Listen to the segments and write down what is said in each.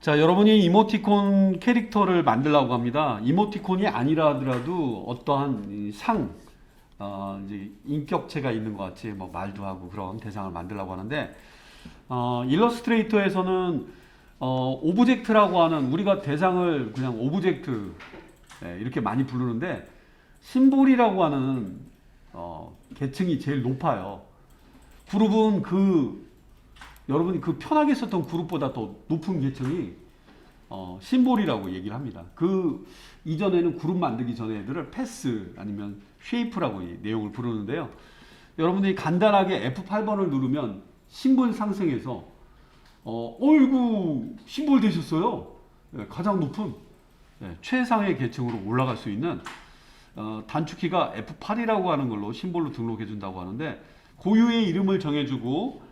자, 여러분이 이모티콘 캐릭터를 만들려고 합니다. 이모티콘이 아니라 하더라도 어떠한 이 상, 이제 인격체가 있는 것 같이 뭐 말도 하고 그런 대상을 만들려고 하는데, 일러스트레이터에서는 오브젝트라고 하는 우리가 대상을 그냥 오브젝트 이렇게 많이 부르는데, 심볼이라고 하는 계층이 제일 높아요. 그룹은 여러분이 그 편하게 썼던 그룹보다 더 높은 계층이 심볼이라고 얘기를 합니다. 그 이전에는 그룹 만들기 전에 애들을 패스 아니면 쉐이프라고 이 내용을 부르는데요. 여러분들이 간단하게 F8번을 누르면 심볼 상승해서 어이구 심볼 되셨어요. 가장 높은 최상의 계층으로 올라갈 수 있는 단축키가 F8이라고 하는 걸로 심볼로 등록해 준다고 하는데, 고유의 이름을 정해주고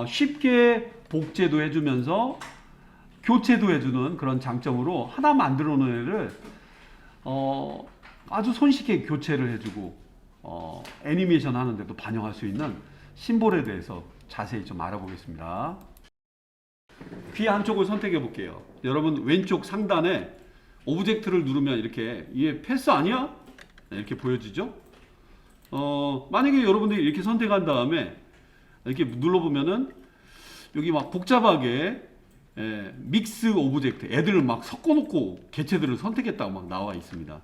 쉽게 복제도 해주면서 교체도 해주는 그런 장점으로 하나 만들어 놓은 애를 아주 손쉽게 교체를 해주고 애니메이션 하는데도 반영할 수 있는 심볼에 대해서 자세히 좀 알아보겠습니다. 귀 한쪽을 선택해 볼게요. 여러분 왼쪽 상단에 오브젝트를 누르면 이렇게 이게 패스 아니야? 이렇게 보여지죠? 만약에 여러분들이 이렇게 선택한 다음에 이렇게 눌러보면은 여기 막 복잡하게 믹스 오브젝트 애들을 막 섞어놓고 개체들을 선택했다고 막 나와 있습니다.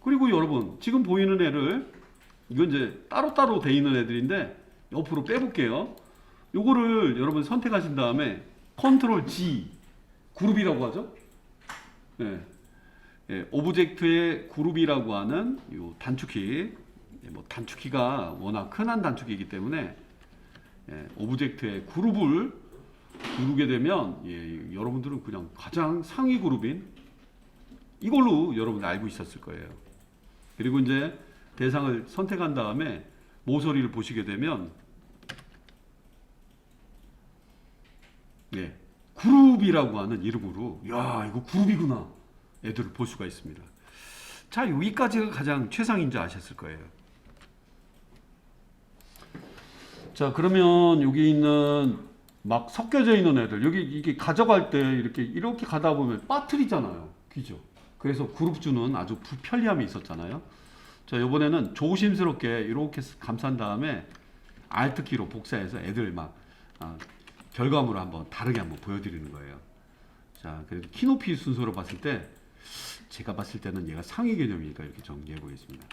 그리고 여러분 지금 보이는 애를 이건 이제 따로따로 돼 있는 애들인데 옆으로 빼볼게요. 요거를 여러분 선택하신 다음에 컨트롤 G 그룹이라고 하죠. 오브젝트의 그룹이라고 하는 요 단축키, 뭐 단축키가 워낙 흔한 단축키이기 때문에 오브젝트의 그룹을 누르게 되면 여러분들은 그냥 가장 상위 그룹인 이걸로 여러분 알고 있었을 거예요. 그리고 이제 대상을 선택한 다음에 모서리를 보시게 되면 그룹이라고 하는 이름으로 야 이거 그룹이구나 애들을 볼 수가 있습니다. 자, 여기까지가 가장 최상인지 아셨을 거예요. 자, 그러면 여기 있는 막 섞여져 있는 애들 여기 이게 가져갈 때 이렇게 가다 보면 빠뜨리잖아요. 그죠? 그래서 그룹주는 아주 불편리함이 있었잖아요. 자, 이번에는 조심스럽게 이렇게 감싼 다음에 Alt키로 복사해서 애들 막 결과물을 한번 다르게 한번 보여드리는 거예요. 자, 그래도 키높이 순서로 봤을 때 제가 봤을 때는 얘가 상위 개념이니까 이렇게 정리해 보겠습니다.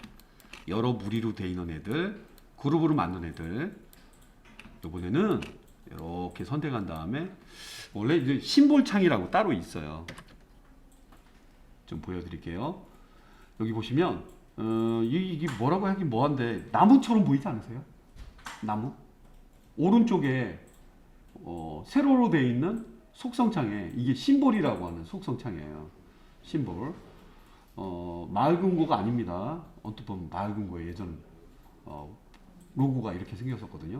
여러 무리로 돼 있는 애들, 그룹으로 만든 애들. 이번에는 이렇게 선택한 다음에 원래 이제 심볼 창이라고 따로 있어요. 좀 보여드릴게요. 여기 보시면 이게 뭐라고 하긴 뭐한데 나무처럼 보이지 않으세요? 나무? 오른쪽에 세로로 되어 있는 속성창에 이게 심볼이라고 하는 속성창이에요. 심볼. 마을 금고가 아닙니다. 언뜻 보면 마을 금고의 예전 로고가 이렇게 생겼었거든요.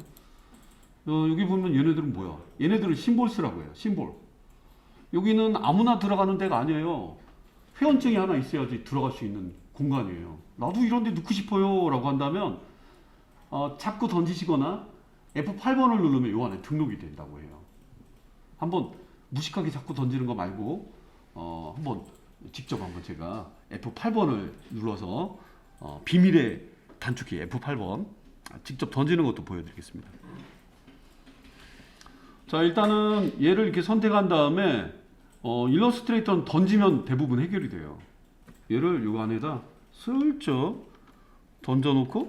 여기 보면 얘네들은 뭐야? 얘네들은 심볼스라고 해요. 심볼. 여기는 아무나 들어가는 데가 아니에요. 회원증이 하나 있어야지 들어갈 수 있는 공간이에요. 나도 이런 데 넣고 싶어요 라고 한다면 자꾸 던지시거나 F8번을 누르면 요 안에 등록이 된다고 해요. 한번 무식하게 자꾸 던지는 거 말고 한번 직접 한번 제가 F8번을 눌러서 비밀의 단축키 F8번 직접 던지는 것도 보여드리겠습니다. 자, 일단은 얘를 이렇게 선택한 다음에 일러스트레이터는 던지면 대부분 해결이 돼요. 얘를 요 안에다 슬쩍 던져놓고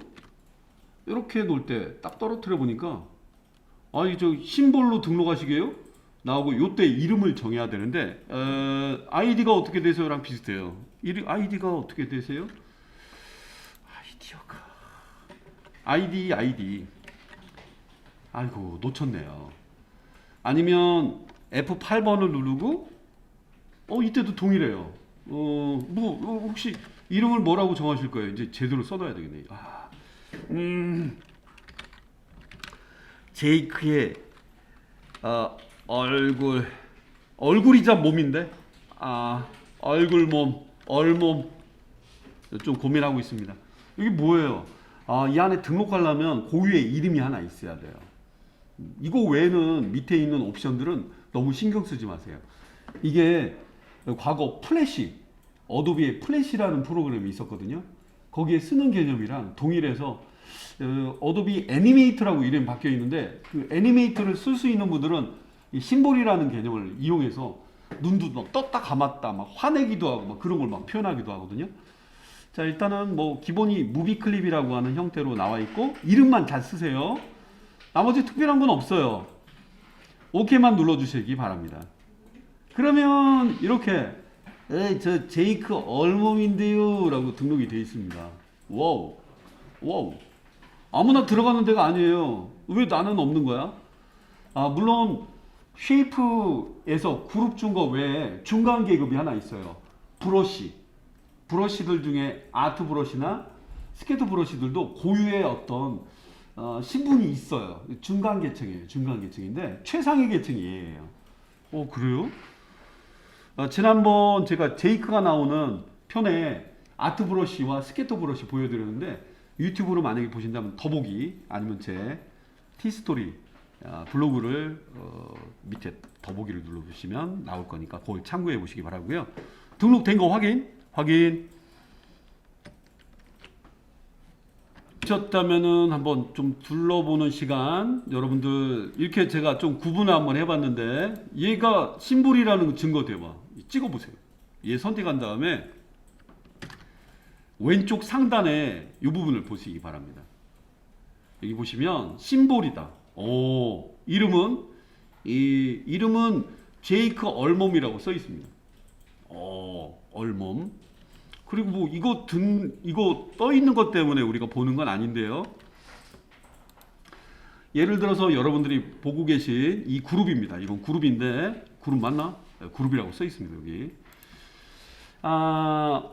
이렇게 놓을 때 딱 떨어뜨려 보니까 저 심볼로 등록하시게요? 나오고 요때 이름을 정해야 되는데 아이디가 어떻게 되세요랑 비슷해요. 아이디가 어떻게 되세요? 아이디 아이고 놓쳤네요. 아니면 F8번을 누르고 이때도 동일해요. 혹시 이름을 뭐라고 정하실 거예요? 이제 제대로 써놔야 되겠네. 제이크의 얼굴이자 몸인데 얼몸 좀 고민하고 있습니다. 이게 뭐예요? 이 안에 등록하려면 고유의 이름이 하나 있어야 돼요. 이거 외에는 밑에 있는 옵션들은 너무 신경 쓰지 마세요. 이게 과거 플래시, 어도비의 플래시라는 프로그램이 있었거든요. 거기에 쓰는 개념이랑 동일해서 어도비 애니메이터라고 이름이 바뀌어 있는데 그 애니메이터를 쓸 수 있는 분들은 이 심볼이라는 개념을 이용해서 눈도 막 떴다 감았다 막 화내기도 하고 막 그런 걸 막 표현하기도 하거든요. 자, 일단은 뭐 기본이 무비 클립이라고 하는 형태로 나와 있고 이름만 잘 쓰세요. 나머지 특별한 건 없어요. 오케이만 눌러주시기 바랍니다. 그러면 이렇게 저 제이크 얼몸인데요 라고 등록이 되어 있습니다. 와우, 와우. 아무나 들어가는 데가 아니에요. 왜 나는 없는 거야? 물론 쉐이프에서 그룹 준 거 외에 중간 계급이 하나 있어요. 브러쉬들 중에 아트 브러쉬나 스케이트 브러쉬들도 고유의 어떤 신분이 있어요. 중간 계층이에요. 중간 계층인데 최상위 계층이 얘예요. 그래요? 지난번 제가 제이크가 나오는 편에 아트 브러쉬와 스케이트 브러쉬 보여드렸는데 유튜브로 만약에 보신다면 더보기 아니면 제 티스토리 블로그를 밑에 더보기를 눌러주시면 나올 거니까 그걸 참고해 보시기 바라고요. 등록된 거 확인. 미쳤다면은 한번 좀 둘러보는 시간. 여러분들 이렇게 제가 좀 구분을 한번 해봤는데 얘가 심볼이라는 증거 대봐. 찍어보세요. 얘 선택한 다음에 왼쪽 상단에 이 부분을 보시기 바랍니다. 여기 보시면 심볼이다. 이름은 제이크 얼몸이라고 써 있습니다. 얼몸. 그리고 뭐 이거 떠 있는 것 때문에 우리가 보는 건 아닌데요. 예를 들어서 여러분들이 보고 계신 이 그룹입니다. 이건 그룹인데 그룹 맞나? 그룹이라고 써 있습니다. 여기.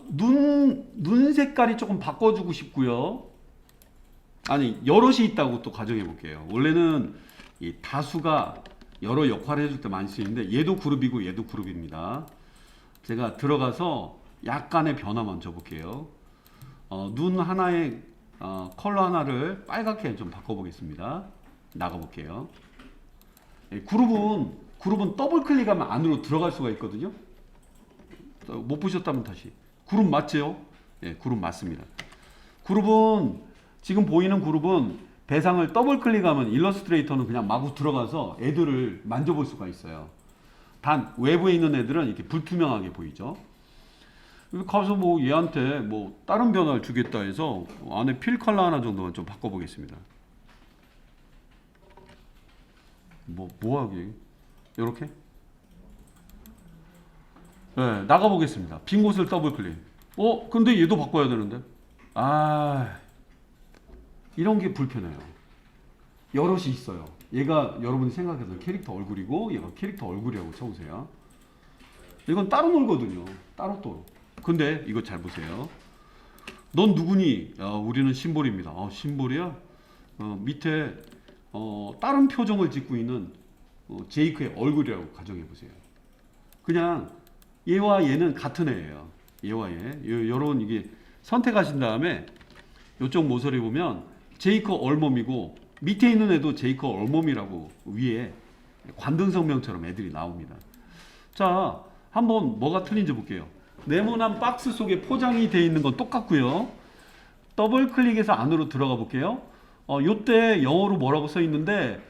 눈 색깔이 조금 바꿔주고 싶고요. 아니 여럿이 있다고 또 가정해 볼게요. 원래는 이 다수가 여러 역할을 해줄 때 많이 쓰이는데 얘도 그룹이고 얘도 그룹입니다. 제가 들어가서 약간의 변화만 줘볼게요. 눈 하나에 컬러 하나를 빨갛게 좀 바꿔보겠습니다. 나가볼게요. 그룹은 더블 클릭하면 안으로 들어갈 수가 있거든요. 못 보셨다면 다시. 그룹 맞죠? 예, 그룹 맞습니다. 지금 보이는 그룹은 배상을 더블 클릭하면 일러스트레이터는 그냥 마구 들어가서 애들을 만져볼 수가 있어요. 단 외부에 있는 애들은 이렇게 불투명하게 보이죠. 가서 뭐 얘한테 뭐 다른 변화를 주겠다 해서 안에 필 컬러 하나 정도만 좀 바꿔보겠습니다. 뭐 하기? 이렇게? 네, 나가보겠습니다. 빈 곳을 더블 클릭. 근데 얘도 바꿔야 되는데. 이런 게 불편해요. 여럿이 있어요. 얘가 여러분이 생각해서 캐릭터 얼굴이고 얘가 캐릭터 얼굴이라고 쳐보세요. 이건 따로 놀거든요. 따로. 근데 이거 잘 보세요. 넌 누구니? 우리는 심볼입니다. 심볼이야? 밑에 다른 표정을 짓고 있는 제이크의 얼굴이라고 가정해 보세요. 그냥 얘와 얘는 같은 애예요. 얘와 얘. 여러분 이게 선택하신 다음에 이쪽 모서리 보면 제이크 얼몸이고 밑에 있는 애도 제이크 얼몸이라고 위에 관등성명처럼 애들이 나옵니다. 자, 한번 뭐가 틀린지 볼게요. 네모난 박스 속에 포장이 되어 있는 건 똑같고요. 더블 클릭해서 안으로 들어가 볼게요. 요때 영어로 뭐라고 써 있는데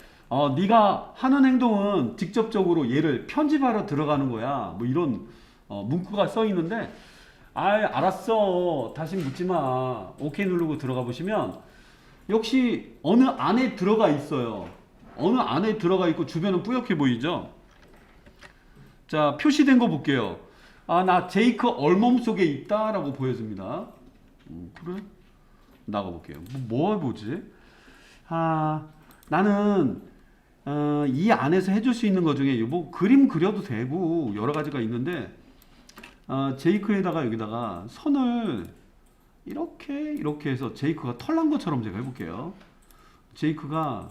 네가 하는 행동은 직접적으로 얘를 편집하러 들어가는 거야. 뭐 이런 문구가 써 있는데 알았어. 다시 묻지 마. 오케이 누르고 들어가 보시면 역시 어느 안에 들어가 있어요. 어느 안에 들어가 있고 주변은 뿌옇게 보이죠? 자, 표시된 거 볼게요. 나 제이크 얼몸 속에 있다라고 보여집니다. 그래? 나가볼게요. 뭐 해보지? 나는 이 안에서 해줄 수 있는 것 중에 뭐 그림 그려도 되고 여러 가지가 있는데 제이크에다가 여기다가 선을 이렇게 해서 제이크가 털난 것처럼 제가 해볼게요. 제이크가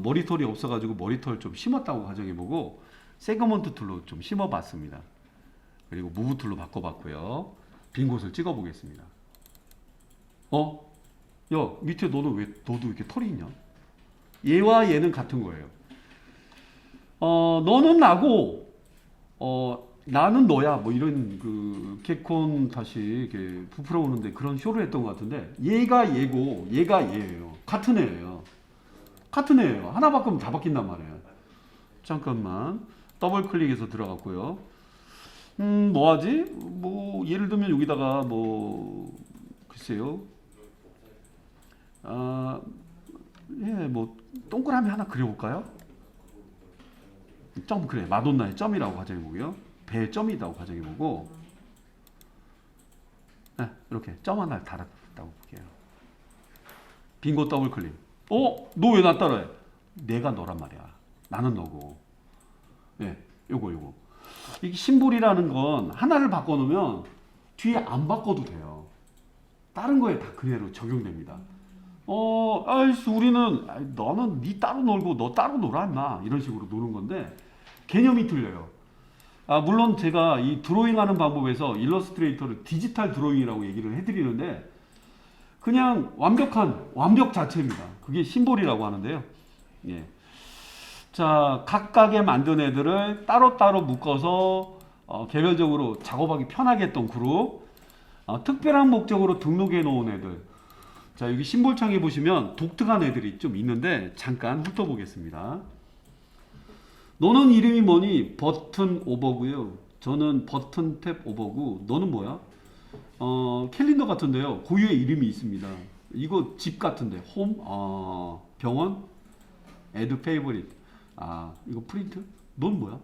머리털이 없어가지고 머리털 좀 심었다고 가정해보고 세그먼트 툴로 좀 심어봤습니다. 그리고 무브 툴로 바꿔봤고요. 빈 곳을 찍어보겠습니다. 야, 밑에 너도 이렇게 털이 있냐? 얘와 얘는 같은 거예요. 너는 나고 나는 너야 뭐 이런 그 개콘 다시 이렇게 부풀어 오는데 그런 쇼를 했던 것 같은데 얘가 얘고 얘가 얘예요. 같은 애예요. 같은 애예요. 하나 바꾸면 다 바뀐단 말이에요. 잠깐만 더블 클릭해서 들어갔고요. 뭐 하지? 뭐 예를 들면 여기다가 뭐 글쎄요. 아, 예, 뭐 동그라미 하나 그려볼까요? 점 그래 마돈나의 점이라고 가정해보고요. 배의 점이 있다고 가정해보고 네, 이렇게 점 하나 달았다고 볼게요. 빙고 더블 클릭. 너 왜 나 따라해? 내가 너란 말이야. 나는 너고. 예, 요거. 이게 심볼이라는 건 하나를 바꿔놓으면 뒤에 안 바꿔도 돼요. 다른 거에 다 그대로 적용됩니다. 아이씨 우리는 너는 네 따로 놀고 너 따로 놀아 임마 이런 식으로 노는 건데 개념이 틀려요. 물론 제가 이 드로잉하는 방법에서 일러스트레이터를 디지털 드로잉이라고 얘기를 해드리는데 그냥 완벽 자체입니다. 그게 심볼이라고 하는데요. 예. 자, 각각의 만든 애들을 따로따로 묶어서 개별적으로 작업하기 편하게 했던 그룹, 특별한 목적으로 등록해 놓은 애들. 자, 여기 심볼창에 보시면 독특한 애들이 좀 있는데 잠깐 훑어보겠습니다. 너는 이름이 뭐니? 버튼 오버고요. 저는 버튼 탭 오버고 너는 뭐야? 캘린더 같은데요. 고유의 이름이 있습니다. 이거 집 같은데 홈? 병원? 애드 페이버릿. 이거 프린트? 넌 뭐야?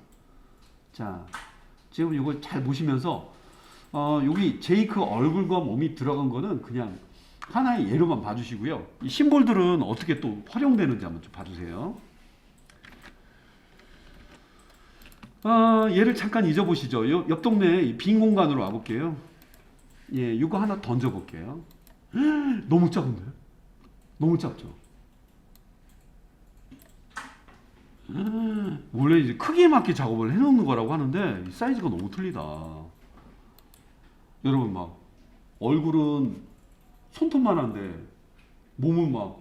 자, 지금 이걸 잘 보시면서 여기 제이크 얼굴과 몸이 들어간 거는 그냥 하나의 예로만 봐주시고요. 이 심볼들은 어떻게 또 활용되는지 한번 좀 봐주세요. 얘를 잠깐 잊어보시죠. 옆 동네에 빈 공간으로 와볼게요. 예, 이거 하나 던져볼게요. 너무 작은데? 너무 작죠? 원래 이제 크기에 맞게 작업을 해놓는 거라고 하는데 이 사이즈가 너무 틀리다. 여러분 막 얼굴은 손톱만한데 몸은 막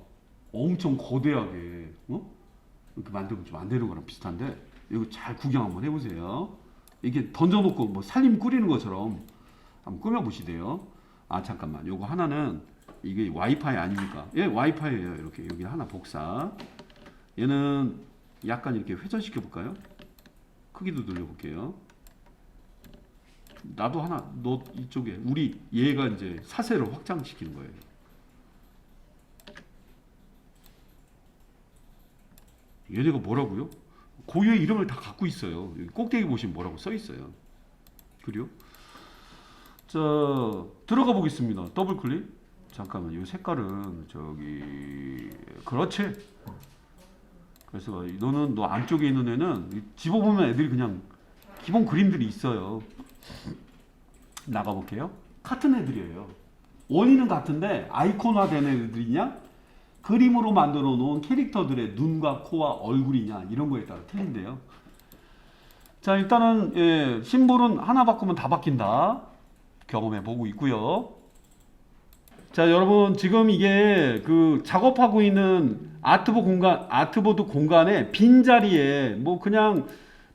엄청 거대하게 이렇게 만들면 좀 안 되는 거랑 비슷한데 이거 잘 구경 한번 해보세요. 이게 던져놓고 뭐 살림 꾸리는 것처럼 한번 꾸며보시대요. 잠깐만 요거 하나는 이게 와이파이 아닙니까? 예, 와이파이예요. 이렇게 여기 하나 복사. 얘는 약간 이렇게 회전시켜 볼까요? 크기도 늘려볼게요. 나도 하나 너 이쪽에 우리 얘가 이제 사세를 확장시키는 거예요. 얘네가 뭐라고요? 고유의 이름을 다 갖고 있어요. 여기 꼭대기 보시면 뭐라고 써 있어요. 그래요? 자, 들어가 보겠습니다. 더블 클릭. 잠깐만, 이 색깔은 저기 그렇지. 그래서 너는 너 안쪽에 있는 애는 집어보면 애들이 그냥 기본 그림들이 있어요. 나가 볼게요. 같은 애들이에요. 원리는 같은데 아이콘화된 애들이냐, 그림으로 만들어 놓은 캐릭터들의 눈과 코와 얼굴이냐 이런 거에 따라 틀린데요. 자, 일단은 예, 심볼은 하나 바꾸면 다 바뀐다. 경험해 보고 있고요. 자, 여러분 지금 이게 그 작업하고 있는 아트보드 공간에 빈 자리에 뭐 그냥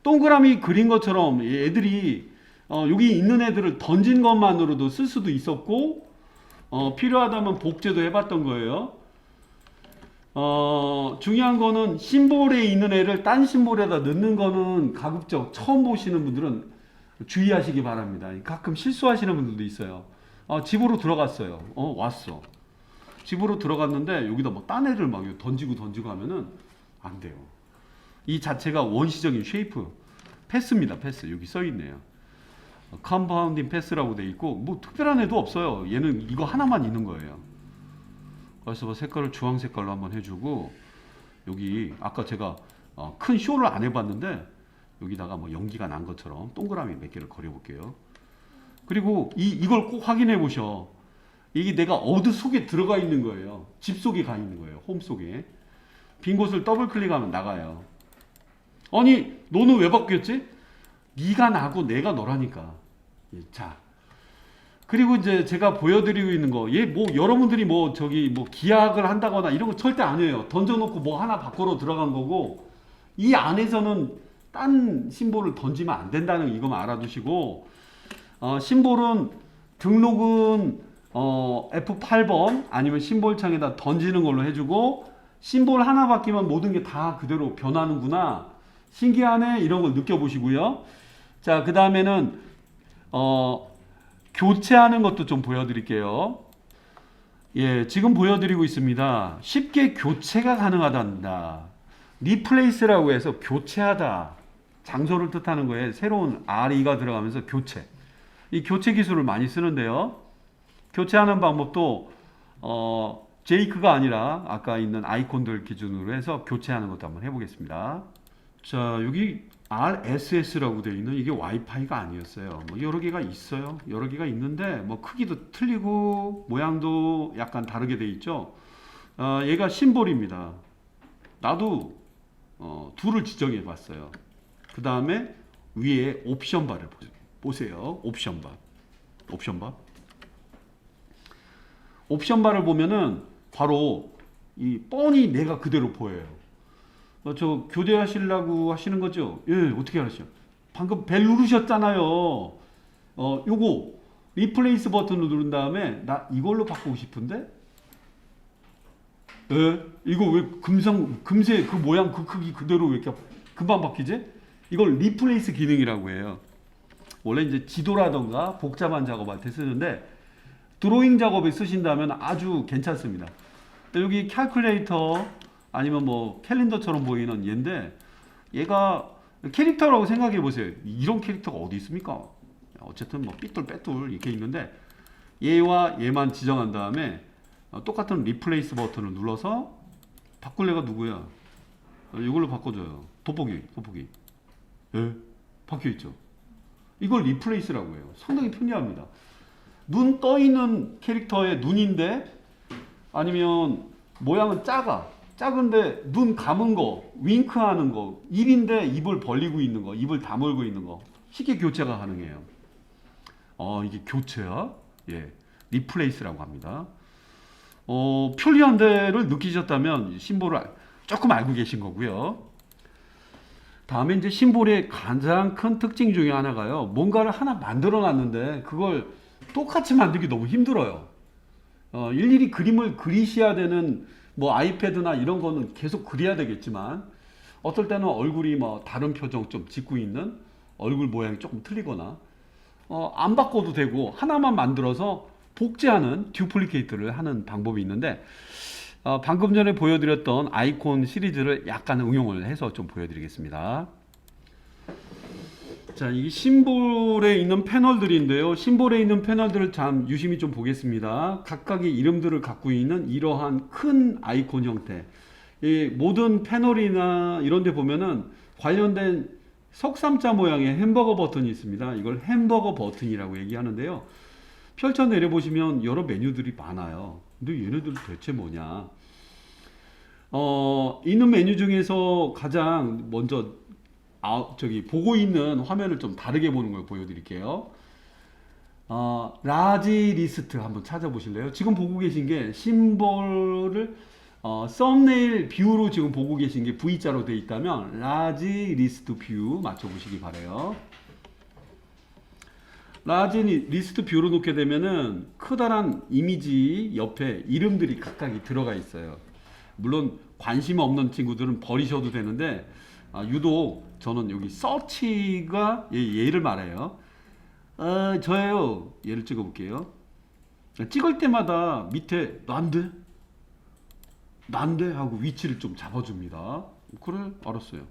동그라미 그린 것처럼 애들이 여기 있는 애들을 던진 것만으로도 쓸 수도 있었고 필요하다면 복제도 해봤던 거예요. 중요한 거는 심볼에 있는 애를 딴 심볼에다 넣는 거는 가급적 처음 보시는 분들은 주의하시기 바랍니다. 가끔 실수하시는 분들도 있어요. 집으로 들어갔어요. 왔어. 집으로 들어갔는데 여기다 뭐 딴 애를 막 던지고 하면은 안 돼요. 이 자체가 원시적인 쉐이프 패스입니다. 패스. 여기 써 있네요. 컴파운딩 패스라고 돼 있고 뭐 특별한 애도 없어요. 얘는 이거 하나만 있는 거예요. 그래서 색깔을 주황 색깔로 한번 해주고 여기 아까 제가 큰 쇼를 안 해봤는데 여기다가 뭐 연기가 난 것처럼 동그라미 몇 개를 그려볼게요. 그리고 이걸 꼭 확인해 보셔. 이게 내가 어디 속에 들어가 있는 거예요. 집 속에 가 있는 거예요. 홈 속에. 빈 곳을 더블 클릭하면 나가요. 아니 너는 왜 바뀌었지? 네가 나고 내가 너라니까. 자, 그리고 이제 제가 보여드리고 있는 거, 얘 뭐 여러분들이 뭐 저기 뭐 기약을 한다거나 이런 거 절대 아니에요. 던져놓고 뭐 하나 밖으로 들어간 거고 이 안에서는 딴 심볼을 던지면 안 된다는 이거만 알아두시고, 심볼은 등록은 F8번 아니면 심볼창에다 던지는 걸로 해주고, 심볼 하나 바뀌면 모든 게 다 그대로 변하는구나, 신기하네, 이런 걸 느껴보시고요. 자, 그 다음에는 교체하는 것도 좀 보여드릴게요. 예, 지금 보여드리고 있습니다. 쉽게 교체가 가능하단다. 리플레이스라고 해서 교체하다, 장소를 뜻하는 거에 새로운 RE가 들어가면서 교체, 이 교체 기술을 많이 쓰는데요. 교체하는 방법도 제이크가 아니라 아까 있는 아이콘들 기준으로 해서 교체하는 것도 한번 해보겠습니다. 자, 여기 RSS라고 되어 있는 이게 와이파이가 아니었어요. 뭐 여러 개가 있어요. 여러 개가 있는데 뭐 크기도 틀리고 모양도 약간 다르게 되어 있죠. 얘가 심볼입니다. 나도 둘을 지정해 봤어요. 그 다음에 위에 옵션 바를 보세요. 옵션 바. 옵션 바를 보면은 바로 이 뻔히 내가 그대로 보여요. 저 교대하시려고 하시는 거죠? 예, 어떻게 하시죠? 방금 벨 누르셨잖아요. 요거 리플레이스 버튼을 누른 다음에 나 이걸로 바꾸고 싶은데, 예, 이거 왜 금세 그 모양 그 크기 그대로 왜 이렇게 금방 바뀌지? 이걸 리플레이스 기능이라고 해요. 원래 이제 지도라던가 복잡한 작업할 때 쓰는데 드로잉 작업에 쓰신다면 아주 괜찮습니다. 여기 캘큘레이터 아니면 뭐 캘린더처럼 보이는 얘인데, 얘가 캐릭터라고 생각해 보세요. 이런 캐릭터가 어디 있습니까? 어쨌든 뭐 삐뚤빼뚤 이렇게 있는데, 얘와 얘만 지정한 다음에 똑같은 리플레이스 버튼을 눌러서 바꿀래가 누구야? 이걸로 바꿔줘요. 돋보기. 예, 바뀌어 있죠. 이걸 리플레이스라고 해요. 상당히 편리합니다. 눈 떠 있는 캐릭터의 눈인데, 아니면 모양은 작은데 눈 감은 거, 윙크하는 거, 입인데 입을 벌리고 있는 거, 입을 다물고 있는 거, 쉽게 교체가 가능해요. 이게 교체야? 예, 리플레이스라고 합니다. 편리한 데를 느끼셨다면 심볼을 조금 알고 계신 거고요. 다음에 이제 심볼의 가장 큰 특징 중에 하나가요, 뭔가를 하나 만들어 놨는데 그걸 똑같이 만들기 너무 힘들어요. 일일이 그림을 그리셔야 되는, 뭐 아이패드나 이런 거는 계속 그려야 되겠지만, 어떨 때는 얼굴이 뭐 다른 표정 좀 짓고 있는, 얼굴 모양이 조금 틀리거나 안 바꿔도 되고 하나만 만들어서 복제하는, 듀플리케이트를 하는 방법이 있는데, 방금 전에 보여드렸던 아이콘 시리즈를 약간 응용을 해서 좀 보여드리겠습니다. 자, 이 심볼에 있는 패널들인데요. 심볼에 있는 패널들을 참 유심히 좀 보겠습니다. 각각의 이름들을 갖고 있는 이러한 큰 아이콘 형태. 이 모든 패널이나 이런 데 보면은 관련된 석삼자 모양의 햄버거 버튼이 있습니다. 이걸 햄버거 버튼이라고 얘기하는데요. 펼쳐 내려보시면 여러 메뉴들이 많아요. 근데 얘네들 대체 뭐냐? 있는 메뉴 중에서 가장 먼저 보고 있는 화면을 좀 다르게 보는 걸 보여드릴게요. 라지 리스트 한번 찾아보실래요? 지금 보고 계신 게 심볼을 썸네일 뷰로 지금 보고 계신 게 V자로 되어 있다면 라지 리스트 뷰 맞춰보시기 바래요. 라지 리스트 뷰로 놓게 되면은 커다란 이미지 옆에 이름들이 각각이 들어가 있어요. 물론 관심 없는 친구들은 버리셔도 되는데, 유독 저는 여기 서치가 얘를 말해요. 저예요. 얘를 찍어 볼게요. 찍을 때마다 밑에 난데 하고 위치를 좀 잡아줍니다. 그래, 알았어요.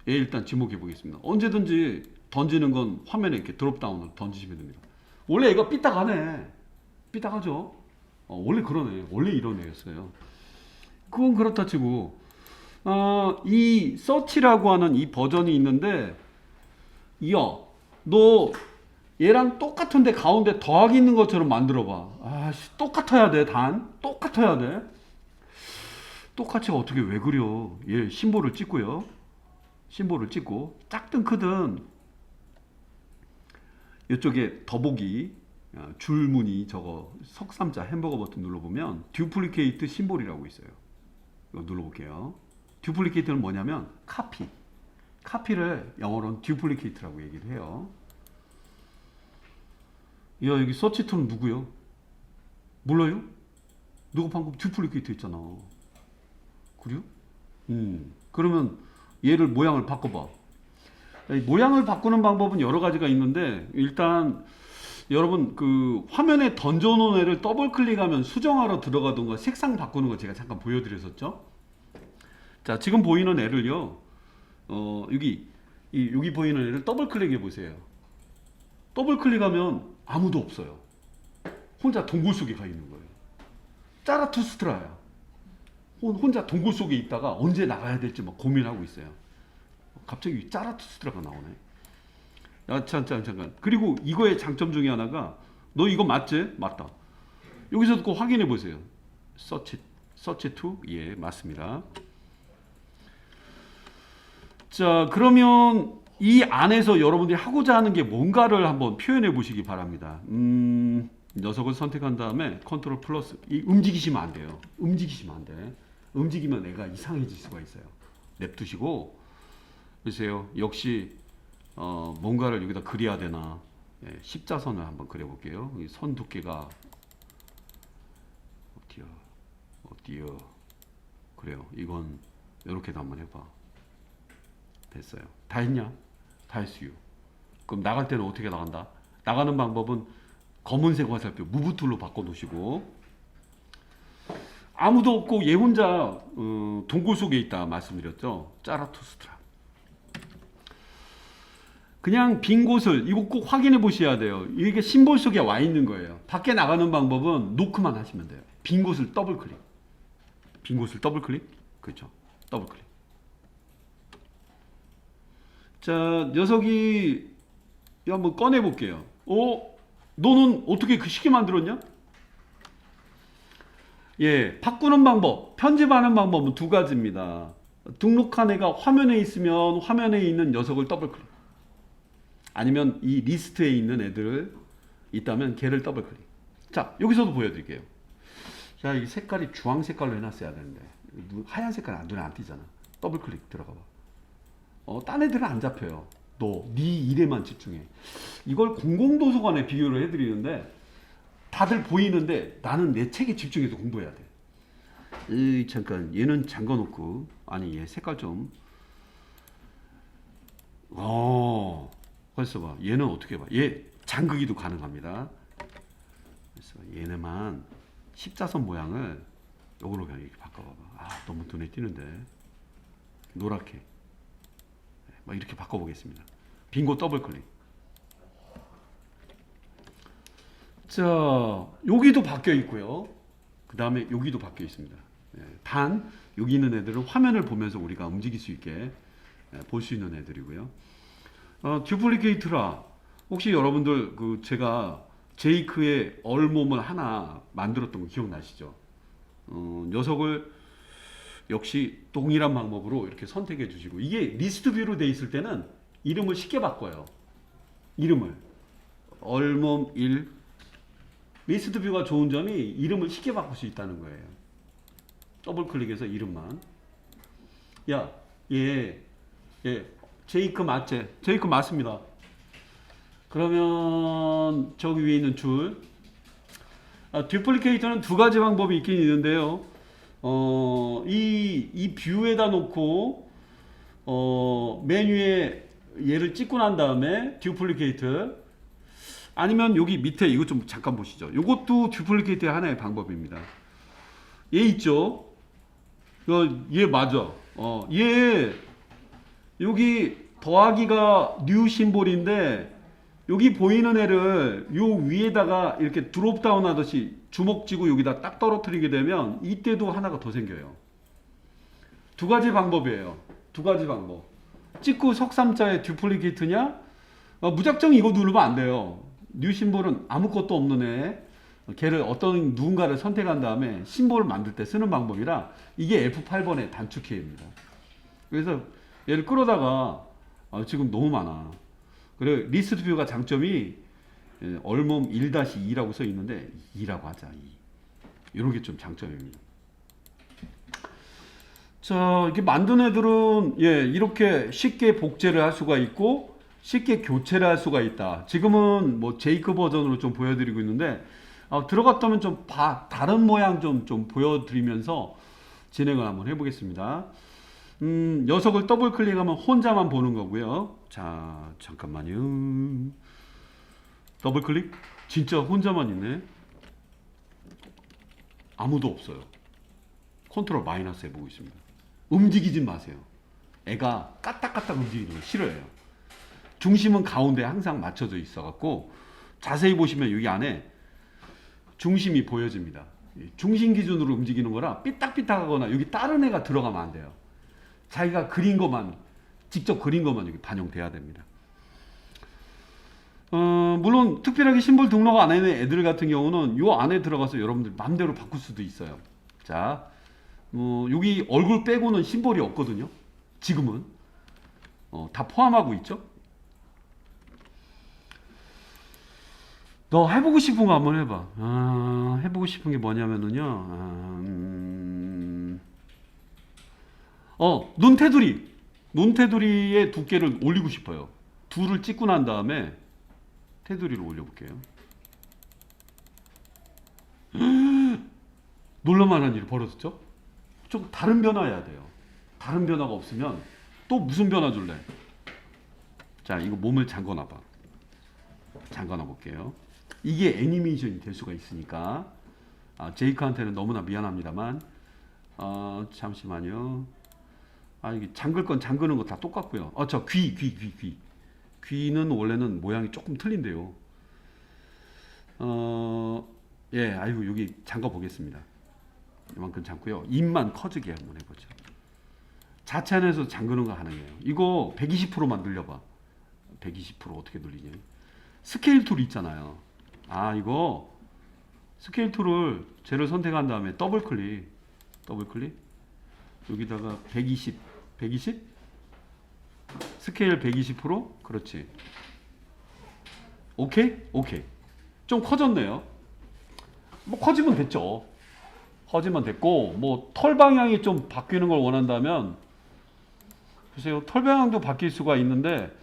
얘 일단 지목해 보겠습니다. 언제든지 던지는 건 화면에 이렇게 드롭다운을 던지시면 됩니다. 원래 얘가 삐딱하죠? 원래 그러네. 원래 이런 애였어요. 그건 그렇다 치고, 이 서치라고 하는 이 버전이 있는데, 너 얘랑 똑같은데 가운데 더하기 있는 것처럼 만들어봐. 똑같아야 돼. 똑같아야 돼. 똑같이 어떻게 왜 그려? 얘 심볼을 찍고요. 심볼을 찍고 작든 크든 이쪽에 더보기 줄무늬 저거 석삼자 햄버거 버튼 눌러보면 듀플리케이트 심볼이라고 있어요. 이거 눌러볼게요. 듀플리케이트는 뭐냐면 카피를 영어로는 duplicate라고 얘기를 해요. 야, 여기 서치 툴은 누구요? 몰라요? 누가 방금 듀플리케이트 했잖아. 그래요? 그러면 얘를 모양을 바꿔봐. 모양을 바꾸는 방법은 여러 가지가 있는데, 일단 여러분 그 화면에 던져놓은 애를 더블 클릭하면 수정하러 들어가던가 색상 바꾸는 거 제가 잠깐 보여드렸었죠. 자, 지금 보이는 애를요, 여기 보이는 애를 더블 클릭해 보세요. 더블 클릭하면 아무도 없어요. 혼자 동굴 속에 가 있는 거예요. 짜라투스트라야. 혼자 동굴 속에 있다가 언제 나가야 될지 막 고민하고 있어요. 갑자기 짜라투스트라가 나오네. 야, 잠깐. 그리고 이거의 장점 중에 하나가, 너 이거 맞지? 맞다. 여기서도 꼭 확인해 보세요. 서치 투? 예, 맞습니다. 자, 그러면 이 안에서 여러분들이 하고자 하는 게 뭔가를 한번 표현해 보시기 바랍니다. 녀석을 선택한 다음에 컨트롤 플러스. 움직이시면 안 돼요. 움직이시면 안 돼. 움직이면 애가 이상해질 수가 있어요. 냅두시고 보세요. 역시 뭔가를 여기다 그려야 되나. 예, 십자선을 한번 그려볼게요. 이 선 두께가 어디요? 그래요. 이건 이렇게도 한번 해봐. 됐어요. 다 했냐? 다 했어요. 그럼 나갈 때는 어떻게 나간다? 나가는 방법은 검은색 화살표 무브 툴로 바꿔 놓으시고, 아무도 없고 얘 혼자 동굴 속에 있다 말씀드렸죠. 짜라투스트라. 그냥 빈 곳을 이거 꼭 확인해 보셔야 돼요. 이게 심볼 속에 와 있는 거예요. 밖에 나가는 방법은 노크만 하시면 돼요. 빈 곳을 더블 클릭. 빈 곳을 더블 클릭. 그렇죠. 더블 클릭. 자, 녀석이 한번 꺼내 볼게요. 너는 어떻게 그 쉽게 만들었냐? 예, 바꾸는 방법, 편집하는 방법은 두 가지입니다. 등록한 애가 화면에 있으면 화면에 있는 녀석을 더블 클릭. 아니면 이 리스트에 있는 애들 있다면 걔를 더블 클릭. 자, 여기서도 보여드릴게요. 야, 이 색깔이 주황 색깔로 해놨어야 되는데 하얀 색깔 눈에 안 띄잖아. 더블 클릭 들어가 봐. 딴 애들은 안 잡혀요. 네 일에만 집중해. 이걸 공공도서관에 비교를 해드리는데 다들 보이는데 나는 내 책에 집중해서 공부해야 돼. 잠깐 얘는 잠궈놓고, 아니 얘 색깔 좀 벌써 봐. 얘는 어떻게 봐. 얘 잠그기도 가능합니다. 그래서 얘네만 십자선 모양을 요걸로 그냥 이렇게 바꿔봐봐. 너무 눈에 띄는데 노랗게 막 이렇게 바꿔보겠습니다. 빙고 더블 클릭. 자, 여기도 바뀌어 있고요. 그 다음에 여기도 바뀌어 있습니다. 단 여기 있는 애들은 화면을 보면서 우리가 움직일 수 있게 볼 수 있는 애들이고요. 듀플리케이트라. 혹시 여러분들 제가 제이크의 얼몸을 하나 만들었던 거 기억나시죠? 녀석을 역시 동일한 방법으로 이렇게 선택해 주시고, 이게 리스트 뷰로 돼 있을 때는 이름을 쉽게 바꿔요. 이름을 얼몸 1. 리스트 뷰가 좋은 점이 이름을 쉽게 바꿀 수 있다는 거예요. 더블 클릭해서 이름만. 야, 얘 제이크 맞지? 제이크 맞습니다. 그러면 저기 위에 있는 줄. 듀플리케이터는 두 가지 방법이 있긴 있는데요. 이 뷰에다 놓고 메뉴에 얘를 찍고 난 다음에 듀플리케이트, 아니면 여기 밑에 이거 좀 잠깐 보시죠. 이것도 듀플리케이트의 하나의 방법입니다. 얘 있죠? 얘 맞아. 얘 여기 더하기가 뉴 심볼인데 여기 보이는 애를 요 위에다가 이렇게 드롭 다운 하듯이 주먹 쥐고 여기다 딱 떨어뜨리게 되면 이때도 하나가 더 생겨요. 두 가지 방법이에요. 두 가지 방법. 찍고 석삼자의 듀플리케이트냐? 무작정 이거 누르면 안 돼요. 뉴 심볼은 아무것도 없는 애, 걔를 누군가를 선택한 다음에 심볼을 만들 때 쓰는 방법이라 이게 F8번의 단축키입니다. 그래서 얘를 끌어다가 지금 너무 많아. 그리고 리스트 뷰가 장점이 얼몸 1-2라고 써 있는데 2라고 하자. 2. 이런 게 좀 장점입니다. 자, 이렇게 만든 애들은 예, 이렇게 쉽게 복제를 할 수가 있고 쉽게 교체를 할 수가 있다. 지금은 뭐 제이크 버전으로 좀 보여드리고 있는데 들어갔다면 좀 다른 모양 좀 보여드리면서 진행을 한번 해보겠습니다. 녀석을 더블 클릭하면 혼자만 보는 거고요. 자, 잠깐만요. 더블 클릭? 진짜 혼자만 있네. 아무도 없어요. 컨트롤 마이너스 해보고 있습니다. 움직이진 마세요. 애가 까딱까딱 움직이는 걸 싫어해요. 중심은 가운데 항상 맞춰져 있어갖고 자세히 보시면 여기 안에 중심이 보여집니다. 중심 기준으로 움직이는 거라 삐딱삐딱하거나 여기 다른 애가 들어가면 안 돼요. 자기가 그린 것만 직접 그린 것만 여기 반영돼야 됩니다. 물론 특별하게 심볼 등록 안 해는 애들 같은 경우는 요 안에 들어가서 여러분들 맘대로 바꿀 수도 있어요. 자, 여기 얼굴 빼고는 심볼이 없거든요. 지금은 다 포함하고 있죠. 너 해보고 싶은 거 한번 해봐. 해보고 싶은 게 뭐냐면은요. 눈테두리. 눈테두리의 두께를 올리고 싶어요. 둘을 찍고 난 다음에 테두리를 올려볼게요. 놀랄만한 일이 벌어졌죠? 좀 다른 변화해야 돼요. 다른 변화가 없으면 또 무슨 변화 줄래? 자, 이거 몸을 잠궈놔봐. 잠궈놔 볼게요. 이게 애니메이션이 될 수가 있으니까 제이크한테는 너무나 미안합니다만 잠시만요. 이게 잠글 건 잠그는 거 다 똑같고요. 저 귀. 귀는 원래는 모양이 조금 틀린데요. 예, 아이고 여기 잠궈 보겠습니다. 이만큼 잠고요. 입만 커지게 한번 해보죠. 자체 안에서 잠그는 거 가능해요. 이거 120%만 늘려봐. 120% 어떻게 늘리냐? 스케일 툴 있잖아요. 이거 스케일 툴을 쟤를 선택한 다음에 더블 클릭 여기다가 120 스케일 120% 그렇지. 오케이 좀 커졌네요. 뭐 커지면 됐죠. 커지면 됐고 뭐 털 방향이 좀 바뀌는 걸 원한다면 보세요. 털 방향도 바뀔 수가 있는데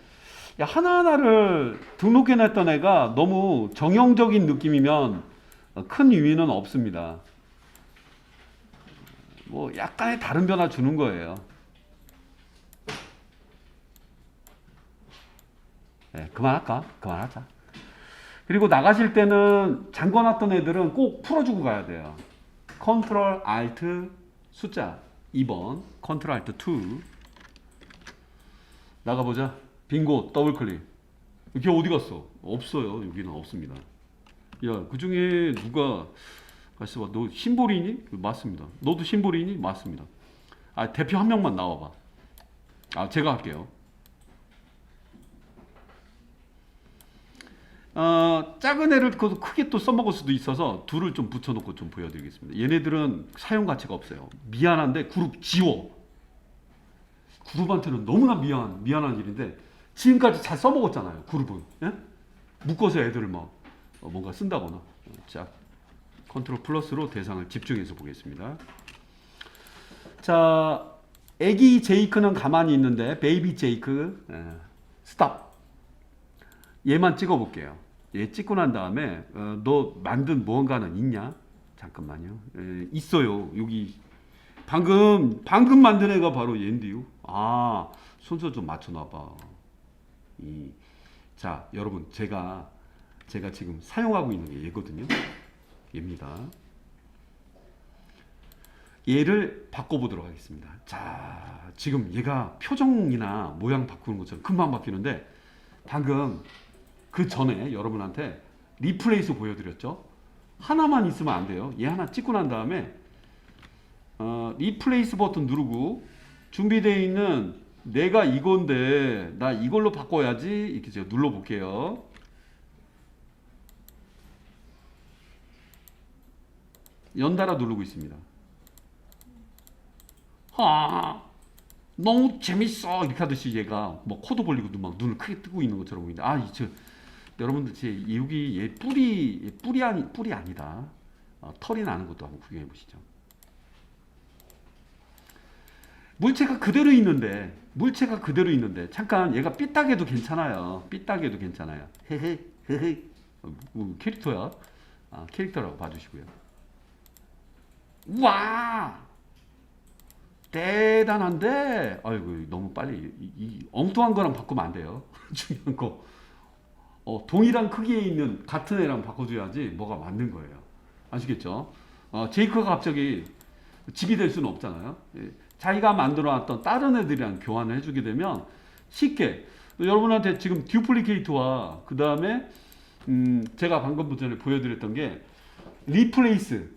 하나하나를 등록해놨던 애가 너무 정형적인 느낌이면 큰 의미는 없습니다. 뭐 약간의 다른 변화 주는 거예요. 네, 그만하자. 그리고 나가실 때는 잠궈놨던 애들은 꼭 풀어주고 가야 돼요. 컨트롤 알트 숫자 2번 컨트롤 알트 2 나가보자. 빙고 더블 클릭. 걔 어디 갔어? 없어요. 여기는 없습니다. 야, 그 중에 누가 가서 봐. 너 심볼이니? 맞습니다. 너도 심볼이니? 맞습니다. 대표 한 명만 나와봐. 제가 할게요. 작은 애를 크게 또 써먹을 수도 있어서 둘을 좀 붙여놓고 좀 보여드리겠습니다. 얘네들은 사용 가치가 없어요. 미안한데 그룹 지워. 그룹한테는 너무나 미안한 일인데 지금까지 잘 써먹었잖아요. 그룹은 예? 묶어서 애들을 뭔가 쓴다거나. 자, 컨트롤 플러스로 대상을 집중해서 보겠습니다. 자, 애기 제이크는 가만히 있는데 베이비 제이크 스탑. 얘만 찍어볼게요. 얘 찍고 난 다음에 너 만든 무언가는 있냐? 잠깐만요. 있어요. 여기 방금 만든 애가 바로 얘인데요. 순서 좀 맞춰놔봐. 자, 여러분 제가 지금 사용하고 있는 게 얘거든요. 얘입니다. 얘를 바꿔보도록 하겠습니다. 자, 지금 얘가 표정이나 모양 바꾸는 것처럼 금방 바뀌는데 방금 그 전에 여러분한테 리플레이스 보여드렸죠. 하나만 있으면 안 돼요. 얘 하나 찍고 난 다음에 리플레이스 버튼 누르고 준비되어 있는 내가 이건데 나 이걸로 바꿔야지 이렇게 제가 눌러볼게요. 연달아 누르고 있습니다. 너무 재밌어 이렇게 하듯이 얘가 뭐 코도 벌리고 막 눈을 크게 뜨고 있는 것처럼 보이는데 여러분들 여기 얘 뿔이 아니다. 털이 나는 것도 한번 구경해 보시죠. 물체가 그대로 있는데, 물체가 그대로 있는데, 잠깐 얘가 삐딱해도 괜찮아요. 삐딱해도 괜찮아요. 헤헤, 헤헤. 캐릭터야. 아, 캐릭터라고 봐주시고요. 와! 대단한데? 아이고, 너무 빨리. 이 엉뚱한 거랑 바꾸면 안 돼요. 중요한 거. 동일한 크기에 있는 같은 애랑 바꿔줘야지 뭐가 맞는 거예요. 아시겠죠? 제이크가 갑자기 집이 될 수는 없잖아요. 예. 자기가 만들어놨던 다른 애들이랑 교환을 해주게 되면 쉽게 여러분한테 지금 듀플리케이트와 그 다음에 제가 방금 전에 보여드렸던 게 리플레이스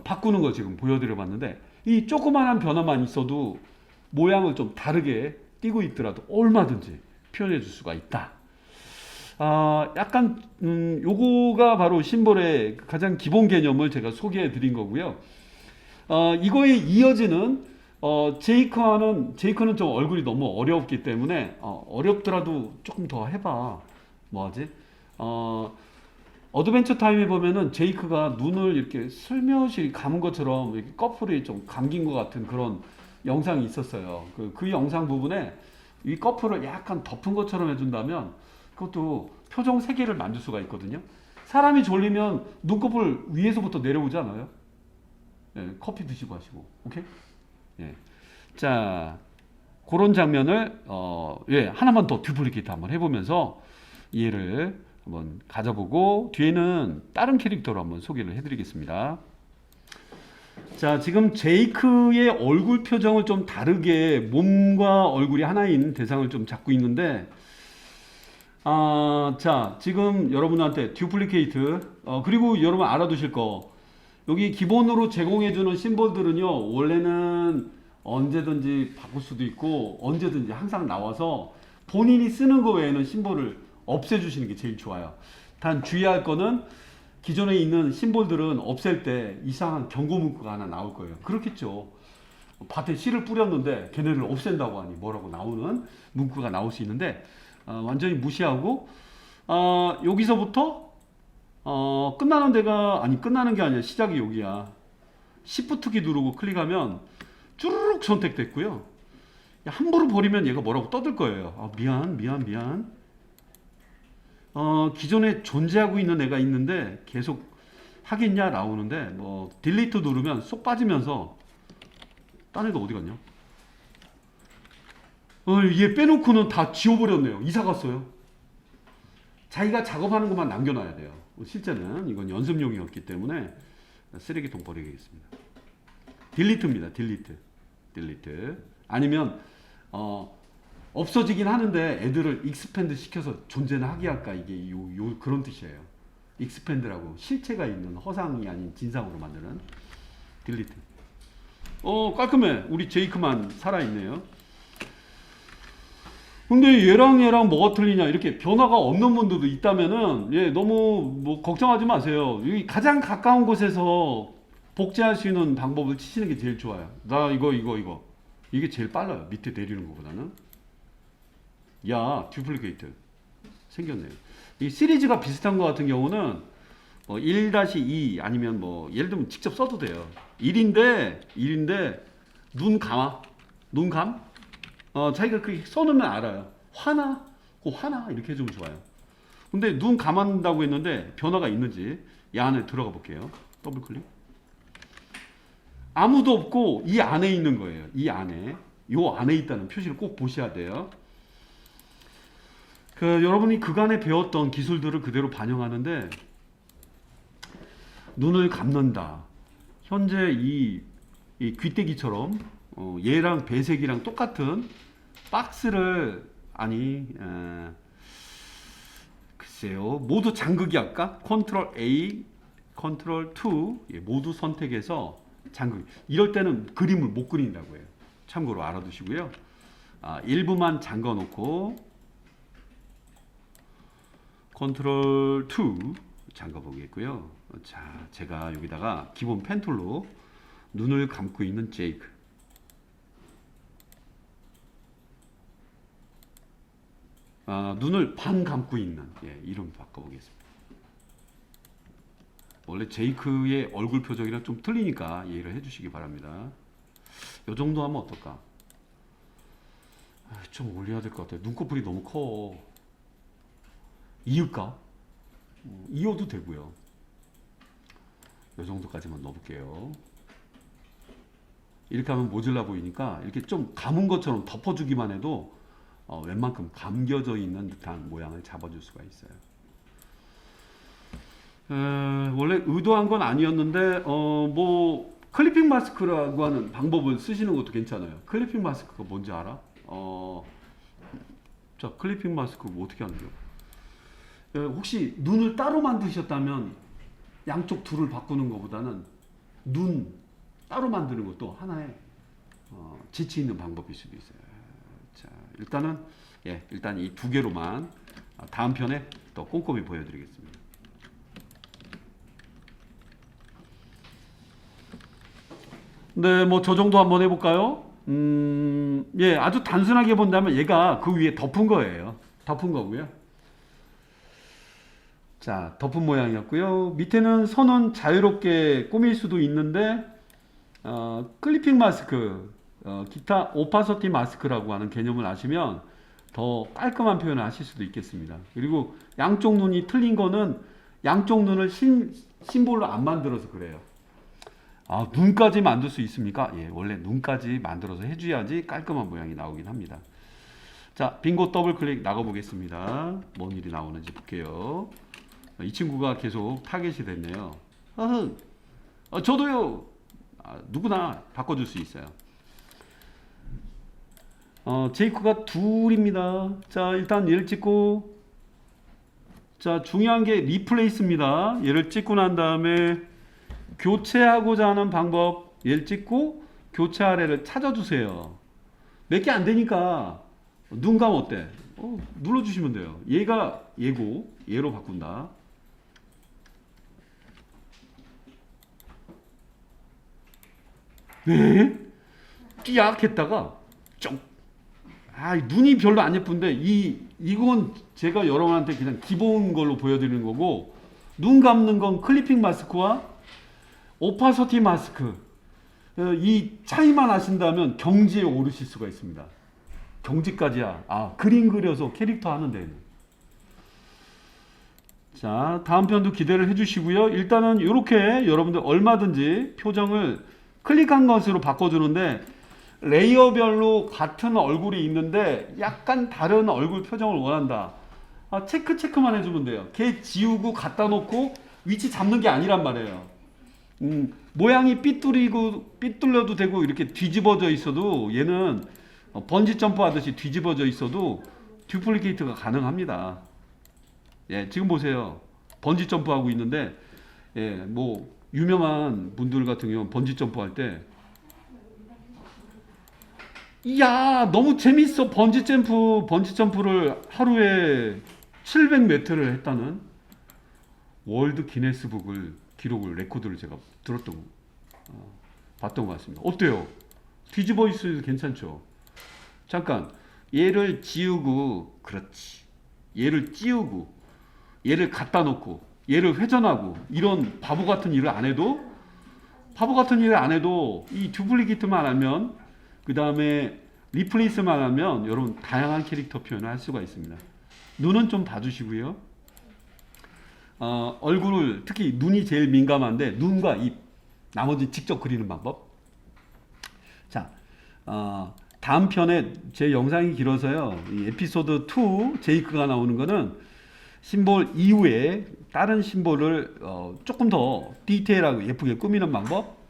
바꾸는 거 지금 보여드려 봤는데 이 조그만한 변화만 있어도 모양을 좀 다르게 띄고 있더라도 얼마든지 표현해 줄 수가 있다. 약간 요거가 바로 심볼의 가장 기본 개념을 제가 소개해 드린 거고요. 이거에 이어지는 제이크는 좀 얼굴이 너무 어렵기 때문에 어렵더라도 조금 더 해봐. 뭐하지? 어드벤처 타임에 보면은 제이크가 눈을 이렇게 슬며시 감은 것처럼 이렇게 커플이 좀 감긴 것 같은 그런 영상이 있었어요. 그 영상 부분에 이 커플을 약간 덮은 것처럼 해준다면 그것도 표정 세 개를 만들 수가 있거든요. 사람이 졸리면 눈꺼풀 위에서부터 내려오지 않아요? 예, 커피 드시고 하시고, 오케이? 예. 자, 그런 장면을 하나만 더 듀플리케이트 한번 해보면서 이해를 한번 가져보고 뒤에는 다른 캐릭터로 한번 소개를 해드리겠습니다. 자, 지금 제이크의 얼굴 표정을 좀 다르게 몸과 얼굴이 하나인 대상을 좀 잡고 있는데 자, 지금 여러분한테 듀플리케이트 그리고 여러분 알아두실 거 여기 기본으로 제공해주는 심볼들은요 원래는 언제든지 바꿀 수도 있고 언제든지 항상 나와서 본인이 쓰는 거 외에는 심볼을 없애주시는 게 제일 좋아요. 단 주의할 거는 기존에 있는 심볼들은 없앨 때 이상한 경고 문구가 하나 나올 거예요. 그렇겠죠. 밭에 씨를 뿌렸는데 걔네를 없앤다고 하니 뭐라고 나오는 문구가 나올 수 있는데 완전히 무시하고 여기서부터 끝나는 데가 끝나는 게 아니라 시작이 여기야. Shift 키 누르고 클릭하면 쭈르륵 선택됐고요. 함부로 버리면 얘가 뭐라고 떠들 거예요. 미안. 기존에 존재하고 있는 애가 있는데 계속 하겠냐 나오는데 뭐 딜리트 누르면 쏙 빠지면서 딴 애가 어디 갔냐? 얘 빼놓고는 다 지워버렸네요. 이사 갔어요. 자기가 작업하는 것만 남겨놔야 돼요. 실제는 이건 연습용이었기 때문에 쓰레기통 버리겠습니다. 딜리트입니다. 딜리트. 아니면 없어지긴 하는데 애들을 익스펜드 시켜서 존재는 하게 할까 이게 그런 뜻이에요. 익스펜드라고 실체가 있는 허상이 아닌 진상으로 만드는 딜리트. 깔끔해. 우리 제이크만 살아있네요. 근데 얘랑 뭐가 틀리냐 이렇게 변화가 없는 분들도 있다면은 너무 뭐 걱정하지 마세요. 여기 가장 가까운 곳에서 복제할 수 있는 방법을 치시는 게 제일 좋아요. 나 이거 이게 제일 빨라요. 밑에 내리는 것보다는. 듀플리케이트 생겼네요. 이 시리즈가 비슷한 것 같은 경우는 1-2 아니면 뭐 예를 들면 직접 써도 돼요. 1인데 눈 감아. 눈 감? 자기가 그렇게 써놓으면 알아요. 화나? 화나? 이렇게 해주면 좋아요. 근데 눈 감았다고 했는데 변화가 있는지 이 안에 들어가 볼게요. 더블 클릭. 아무도 없고 이 안에 있는 거예요. 이 안에. 요 안에 있다는 표시를 꼭 보셔야 돼요. 여러분이 그간에 배웠던 기술들을 그대로 반영하는데 눈을 감는다. 현재 이 귀때기처럼 얘랑 배색이랑 똑같은 박스를 글쎄요. 모두 잠그기 할까? 컨트롤 A, 컨트롤 2 모두 선택해서 잠그기. 이럴 때는 그림을 못 그린다고 해요. 참고로 알아두시고요. 일부만 잠궈 놓고 컨트롤 2 잠궈 보겠고요. 자, 제가 여기다가 기본 펜툴로 눈을 감고 있는 제이크. 눈을 반 감고 있는 이름 바꿔보겠습니다. 원래 제이크의 얼굴 표정이랑 좀 틀리니까 이해를 해주시기 바랍니다. 이 정도 하면 어떨까? 좀 올려야 될 것 같아요. 눈꺼풀이 너무 커. 이을까? 이어도 되고요. 이 정도까지만 넣어볼게요. 이렇게 하면 모질라 보이니까 이렇게 좀 감은 것처럼 덮어주기만 해도 웬만큼 감겨져 있는 듯한 모양을 잡아줄 수가 있어요. 원래 의도한 건 아니었는데 뭐 클리핑 마스크라고 하는 방법을 쓰시는 것도 괜찮아요. 클리핑 마스크가 뭔지 알아? 자, 클리핑 마스크 뭐 어떻게 하는데요? 혹시 눈을 따로 만드셨다면 양쪽 둘을 바꾸는 것보다는 눈 따로 만드는 것도 하나의 재치 있는 방법일 수도 있어요. 자, 일단 이 두 개로만 다음 편에 또 꼼꼼히 보여드리겠습니다. 네, 뭐 저 정도 한번 해볼까요? 예, 아주 단순하게 본다면 얘가 그 위에 덮은 거예요. 덮은 거고요. 자, 덮은 모양이었고요. 밑에는 선은 자유롭게 꾸밀 수도 있는데 클리핑 마스크, 기타 오파서티 마스크라고 하는 개념을 아시면 더 깔끔한 표현을 하실 수도 있겠습니다. 그리고 양쪽 눈이 틀린 거는 양쪽 눈을 심볼로 안 만들어서 그래요. 눈까지 만들 수 있습니까? 예, 원래 눈까지 만들어서 해줘야지 깔끔한 모양이 나오긴 합니다. 자, 빙고 더블 클릭 나가보겠습니다. 뭔 일이 나오는지 볼게요. 이 친구가 계속 타겟이 됐네요. 저도요. 누구나 바꿔줄 수 있어요. 제이크가 둘입니다. 자, 일단 얘를 찍고, 자, 중요한 게 리플레이스입니다. 얘를 찍고 난 다음에 교체하고자 하는 방법, 얘를 찍고 교체 아래를 찾아주세요. 몇 개 안 되니까 눈 감 어때? 눌러주시면 돼요. 얘가 얘고 얘로 바꾼다. 네? 띠약 했다가 쫑. 눈이 별로 안 예쁜데 이건 제가 여러분한테 그냥 기본 걸로 보여드리는 거고, 눈 감는 건 클리핑 마스크와 오파서티 마스크, 이 차이만 아신다면 경지에 오르실 수가 있습니다. 경지까지야. 그림 그려서 캐릭터 하는 데는. 자, 다음 편도 기대를 해주시고요. 일단은 이렇게 여러분들 얼마든지 표정을 클릭한 것으로 바꿔주는데, 레이어별로 같은 얼굴이 있는데 약간 다른 얼굴 표정을 원한다. 체크만 해주면 돼요. 걔 지우고 갖다 놓고 위치 잡는 게 아니란 말이에요. 모양이 삐뚤려도 되고 이렇게 뒤집어져 있어도, 얘는 번지 점프 하듯이 뒤집어져 있어도 듀플리케이트가 가능합니다. 예, 지금 보세요. 번지 점프 하고 있는데, 예, 뭐 유명한 분들 같은 경우는 번지 점프 할 때, 이야, 너무 재밌어. 번지 점프를 하루에 700m를 했다는 월드 기네스북을 기록을, 레코드를 제가 봤던 것 같습니다. 어때요? 뒤집어 있어도 괜찮죠? 잠깐, 얘를 지우고, 그렇지. 얘를 찌우고, 얘를 갖다 놓고, 얘를 회전하고, 이런 바보 같은 일을 안 해도 이 듀플리케이트만 하면, 그 다음에 리플레이스만 하면 여러분 다양한 캐릭터 표현을 할 수가 있습니다. 눈은 좀 봐주시고요. 얼굴을, 특히 눈이 제일 민감한데 눈과 입, 나머지 직접 그리는 방법. 자, 다음 편에 제 영상이 길어서요, 이 에피소드 2 제이크가 나오는 거는 심볼 이후에 다른 심볼을 조금 더 디테일하고 예쁘게 꾸미는 방법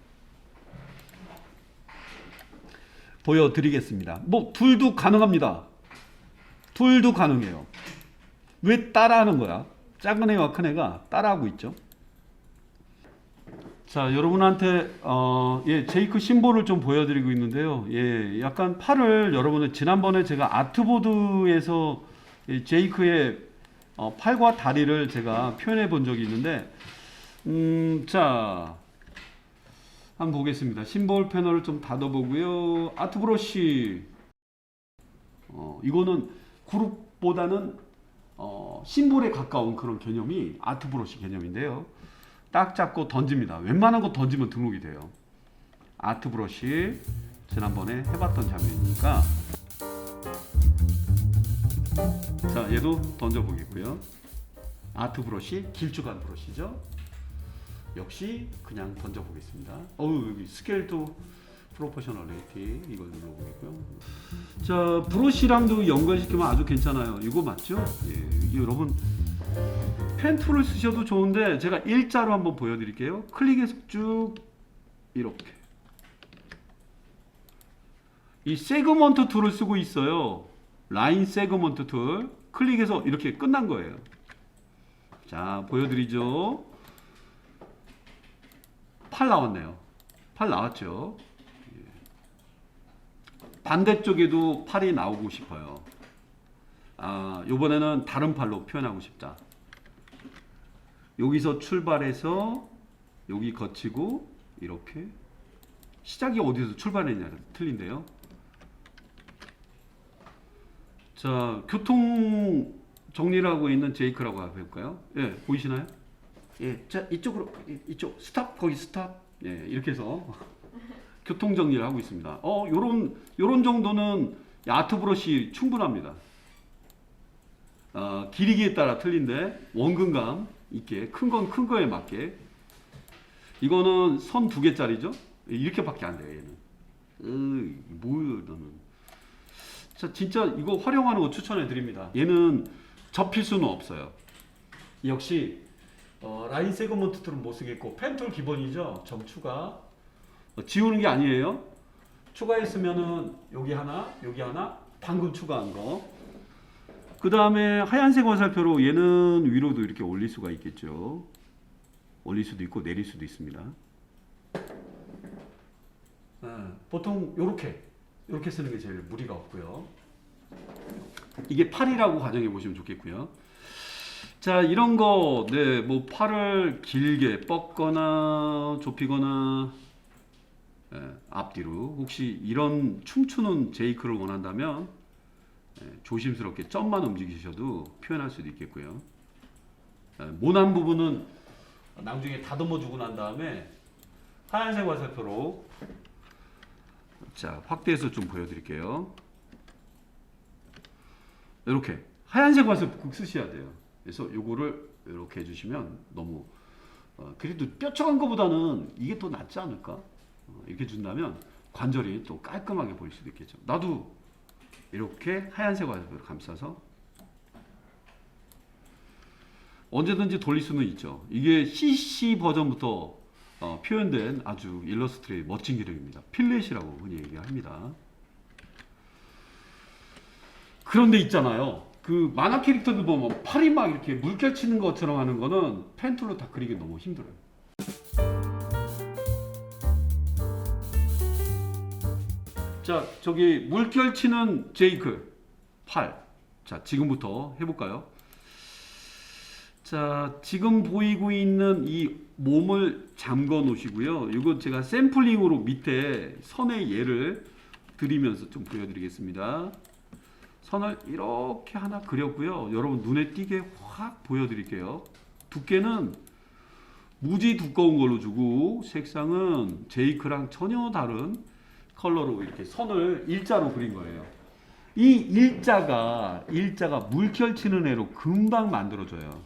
보여드리겠습니다. 뭐 둘도 가능합니다. 둘도 가능해요. 왜 따라하는 거야? 작은 애와 큰 애가 따라하고 있죠. 자, 여러분한테 예, 제이크 심볼을 좀 보여드리고 있는데요. 예, 약간 팔을, 여러분은 지난번에 제가 아트보드에서 제이크의 팔과 다리를 제가 표현해 본 적이 있는데, 자, 한번 보겠습니다. 심볼 패널을 좀 닫아보고요. 아트 브러쉬, 이거는 그룹보다는 심볼에 가까운 그런 개념이 아트 브러쉬 개념인데요. 딱 잡고 던집니다. 웬만한 거 던지면 등록이 돼요. 아트 브러쉬 지난번에 해봤던 장면이니까 자, 얘도 던져보겠고요. 아트 브러쉬, 길쭉한 브러쉬죠. 역시 그냥 던져보겠습니다. 여기 스케일도 프로포셔널리티 이걸 눌러보겠고요. 자, 브러쉬랑도 연결시키면 아주 괜찮아요. 이거 맞죠? 예, 여러분 펜 툴을 쓰셔도 좋은데 제가 일자로 한번 보여드릴게요. 클릭해서 쭉 이렇게 이 세그먼트 툴을 쓰고 있어요. 라인 세그먼트 툴 클릭해서 이렇게 끝난 거예요. 자, 보여드리죠. 팔 나왔네요. 팔 나왔죠. 반대쪽에도 팔이 나오고 싶어요. 요번에는 다른 팔로 표현하고 싶다. 여기서 출발해서 여기 거치고 이렇게 시작이 어디서 출발했냐 틀린데요. 자, 교통 정리를 하고 있는 제이크라고 해볼까요? 예, 보이시나요? 예, 자, 이쪽으로, 이쪽, 스탑, 거기 스탑. 예, 이렇게 해서 교통 정리를 하고 있습니다. 요런 정도는 아트 브러쉬 충분합니다. 길이기에 따라 틀린데, 원근감 있게, 큰 건 큰 거에 맞게. 이거는 선 2개짜리죠? 이렇게밖에 안 돼요, 얘는. 뭐예요, 너는. 자, 진짜 이거 활용하는 거 추천해 드립니다. 얘는 접힐 수는 없어요. 역시 라인 세그먼트 툴은 못 쓰겠고 펜 툴 기본이죠. 점 추가 지우는 게 아니에요. 추가했으면은 여기 하나 방금 추가한 거. 그 다음에 하얀색 화살표로 얘는 위로도 이렇게 올릴 수가 있겠죠. 올릴 수도 있고 내릴 수도 있습니다. 보통 요렇게 쓰는 게 제일 무리가 없고요. 이게 팔이라고 가정해 보시면 좋겠고요. 자, 이런 거, 네, 뭐 팔을 길게 뻗거나 좁히거나 앞뒤로 혹시 이런 춤추는 제이크를 원한다면 조심스럽게 점만 움직이셔도 표현할 수도 있겠고요. 모난 부분은 나중에 다듬어 주고 난 다음에 하얀색 화살표로 자, 확대해서 좀 보여드릴게요. 이렇게 하얀색 화살표 꼭 쓰셔야 돼요. 그래서 요거를 이렇게 해주시면 너무 그래도 뼈쳐간 것보다는 이게 더 낫지 않을까? 이렇게 준다면 관절이 또 깔끔하게 보일 수도 있겠죠. 나도 이렇게 하얀색 화살표를 감싸서 언제든지 돌릴 수는 있죠. 이게 CC 버전부터 표현된 아주 일러스트레이 멋진 기능입니다. 필렛이라고 흔히 얘기합니다. 그런데 있잖아요. 그 만화 캐릭터들 보면 팔이 막 이렇게 물결 치는 것처럼 하는 거는 펜툴로 다 그리기 너무 힘들어요. 자, 저기 물결 치는 제이크 팔. 자, 지금부터 해볼까요? 자, 지금 보이고 있는 이 몸을 잠궈 놓으시고요. 이거 제가 샘플링으로 밑에 선의 예를 드리면서 좀 보여드리겠습니다. 선을 이렇게 하나 그렸고요. 여러분 눈에 띄게 확 보여드릴게요. 두께는 무지 두꺼운 걸로 주고 색상은 제이크랑 전혀 다른 컬러로 이렇게 선을 일자로 그린 거예요. 이 일자가 물결 치는 애로 금방 만들어져요.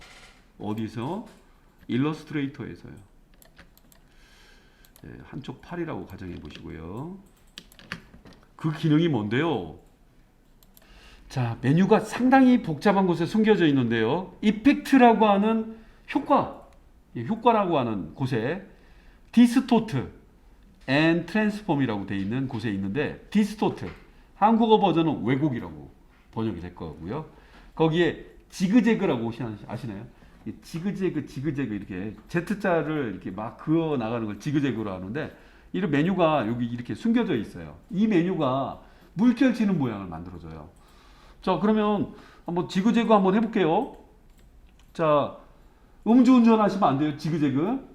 어디서? 일러스트레이터에서요. 네, 한쪽 팔이라고 가정해 보시고요. 그 기능이 뭔데요? 자, 메뉴가 상당히 복잡한 곳에 숨겨져 있는데요. 이펙트라고 하는 효과라고 하는 곳에 디스토트 앤 트랜스폼이라고 되어 있는 곳에 있는데 디스토트 한국어 버전은 왜곡이라고 번역이 될 거고요. 거기에 지그재그라고 혹시 아시나요? 지그재그 이렇게 Z자를 이렇게 막 그어 나가는 걸 지그재그로 하는데 이런 메뉴가 여기 이렇게 숨겨져 있어요. 이 메뉴가 물결 치는 모양을 만들어줘요. 자, 그러면 한번 지그재그 한번 해볼게요. 자, 음주운전 하시면 안 돼요. 지그재그.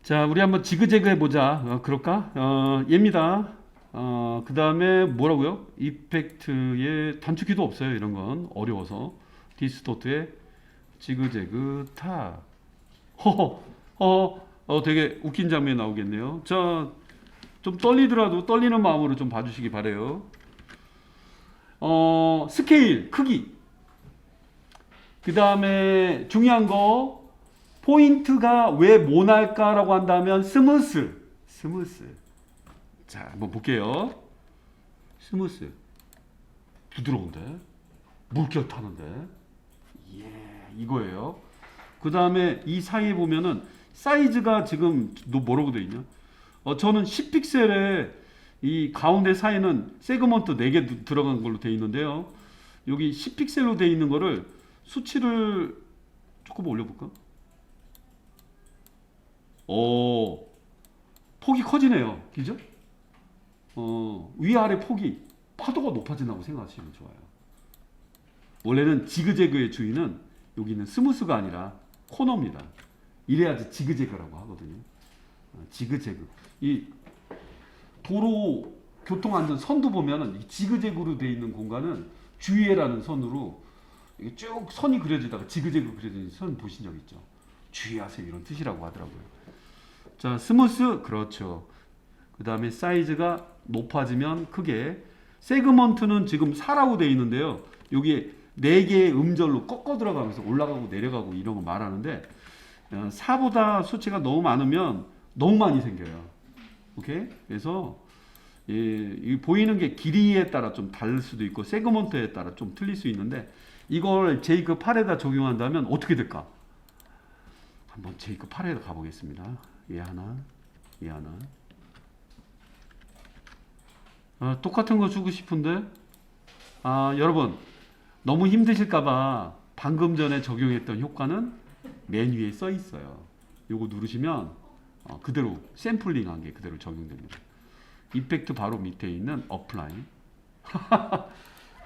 자, 우리 한번 지그재그 해보자. 그럴까? 얘입니다. 그 다음에 뭐라고요? 이펙트에 단축키도 없어요. 이런 건 어려워서. 디스토트에 지그재그 타. 되게 웃긴 장면이 나오겠네요. 자, 좀 떨리더라도 떨리는 마음으로 좀 봐주시기 바래요. 스케일, 크기. 그 다음에 중요한 거, 포인트가 왜 모날까라고 한다면 스무스. 자, 한번 볼게요. 스무스. 부드러운데? 물결 타는데? 예, 이거예요. 그 다음에 이 사이에 보면은 사이즈가 지금 뭐라고 되어 있냐? 저는 10픽셀에 이 가운데 사이는 세그먼트 4개 들어간 걸로 되어 있는데요. 여기 10픽셀로 되어 있는 거를 수치를 조금 올려볼까? 폭이 커지네요. 그죠? 위아래 폭이 파도가 높아진다고 생각하시면 좋아요. 원래는 지그재그의 주인은 여기 있는 스무스가 아니라 코너입니다. 이래야지 지그재그라고 하거든요. 지그재그. 이 도로 교통안전 선도 보면은 이 지그재그로 되어 있는 공간은 주의해라는 선으로 이게 쭉 선이 그려지다가 지그재그 그려진 선 보신 적 있죠? 주의하세요 이런 뜻이라고 하더라고요. 자, 스무스 그렇죠. 그 다음에 사이즈가 높아지면 크게. 세그먼트는 지금 4라고 되어 있는데요. 여기에 4개의 음절로 꺾어 들어가면서 올라가고 내려가고 이런 거 말하는데 4보다 수치가 너무 많으면 너무 많이 생겨요. 오케이? 그래서 이 보이는 게 길이에 따라 좀 다를 수도 있고 세그먼트에 따라 좀 틀릴 수 있는데 이걸 제이크 8에다 적용한다면 어떻게 될까? 한번 제이크 8에다 가보겠습니다. 얘 하나. 똑같은 거 주고 싶은데 여러분 너무 힘드실까봐 방금 전에 적용했던 효과는 맨 위에 써 있어요. 요거 누르시면 그대로 샘플링한 게 그대로 적용됩니다. 이펙트 바로 밑에 있는 어플라이.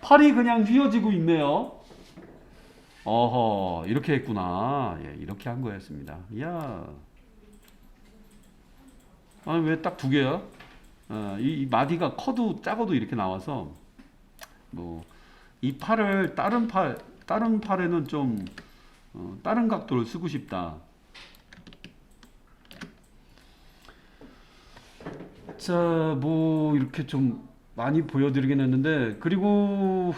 팔이 그냥 휘어지고 있네요. 어허, 이렇게 했구나. 예, 이렇게 한 거였습니다. 이야. 왜 딱 2개야? 이 마디가 커도 작아도 이렇게 나와서 이 팔을 다른 팔에는 좀 다른 각도를 쓰고 싶다. 자, 이렇게 좀 많이 보여드리긴 했는데 그리고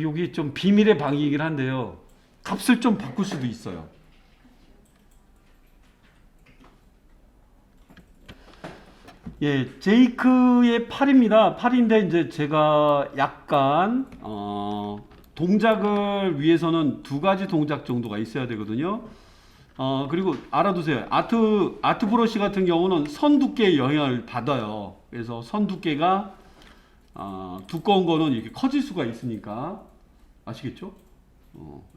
여기 좀 비밀의 방이긴 한데요. 값을 좀 바꿀 수도 있어요. 예, 제이크의 팔입니다. 팔인데 이제 제가 약간 동작을 위해서는 2가지 동작 정도가 있어야 되거든요. 그리고 알아두세요. 아트 브러쉬 같은 경우는 선 두께의 영향을 받아요. 그래서 선 두께가 두꺼운 거는 이렇게 커질 수가 있으니까 아시겠죠?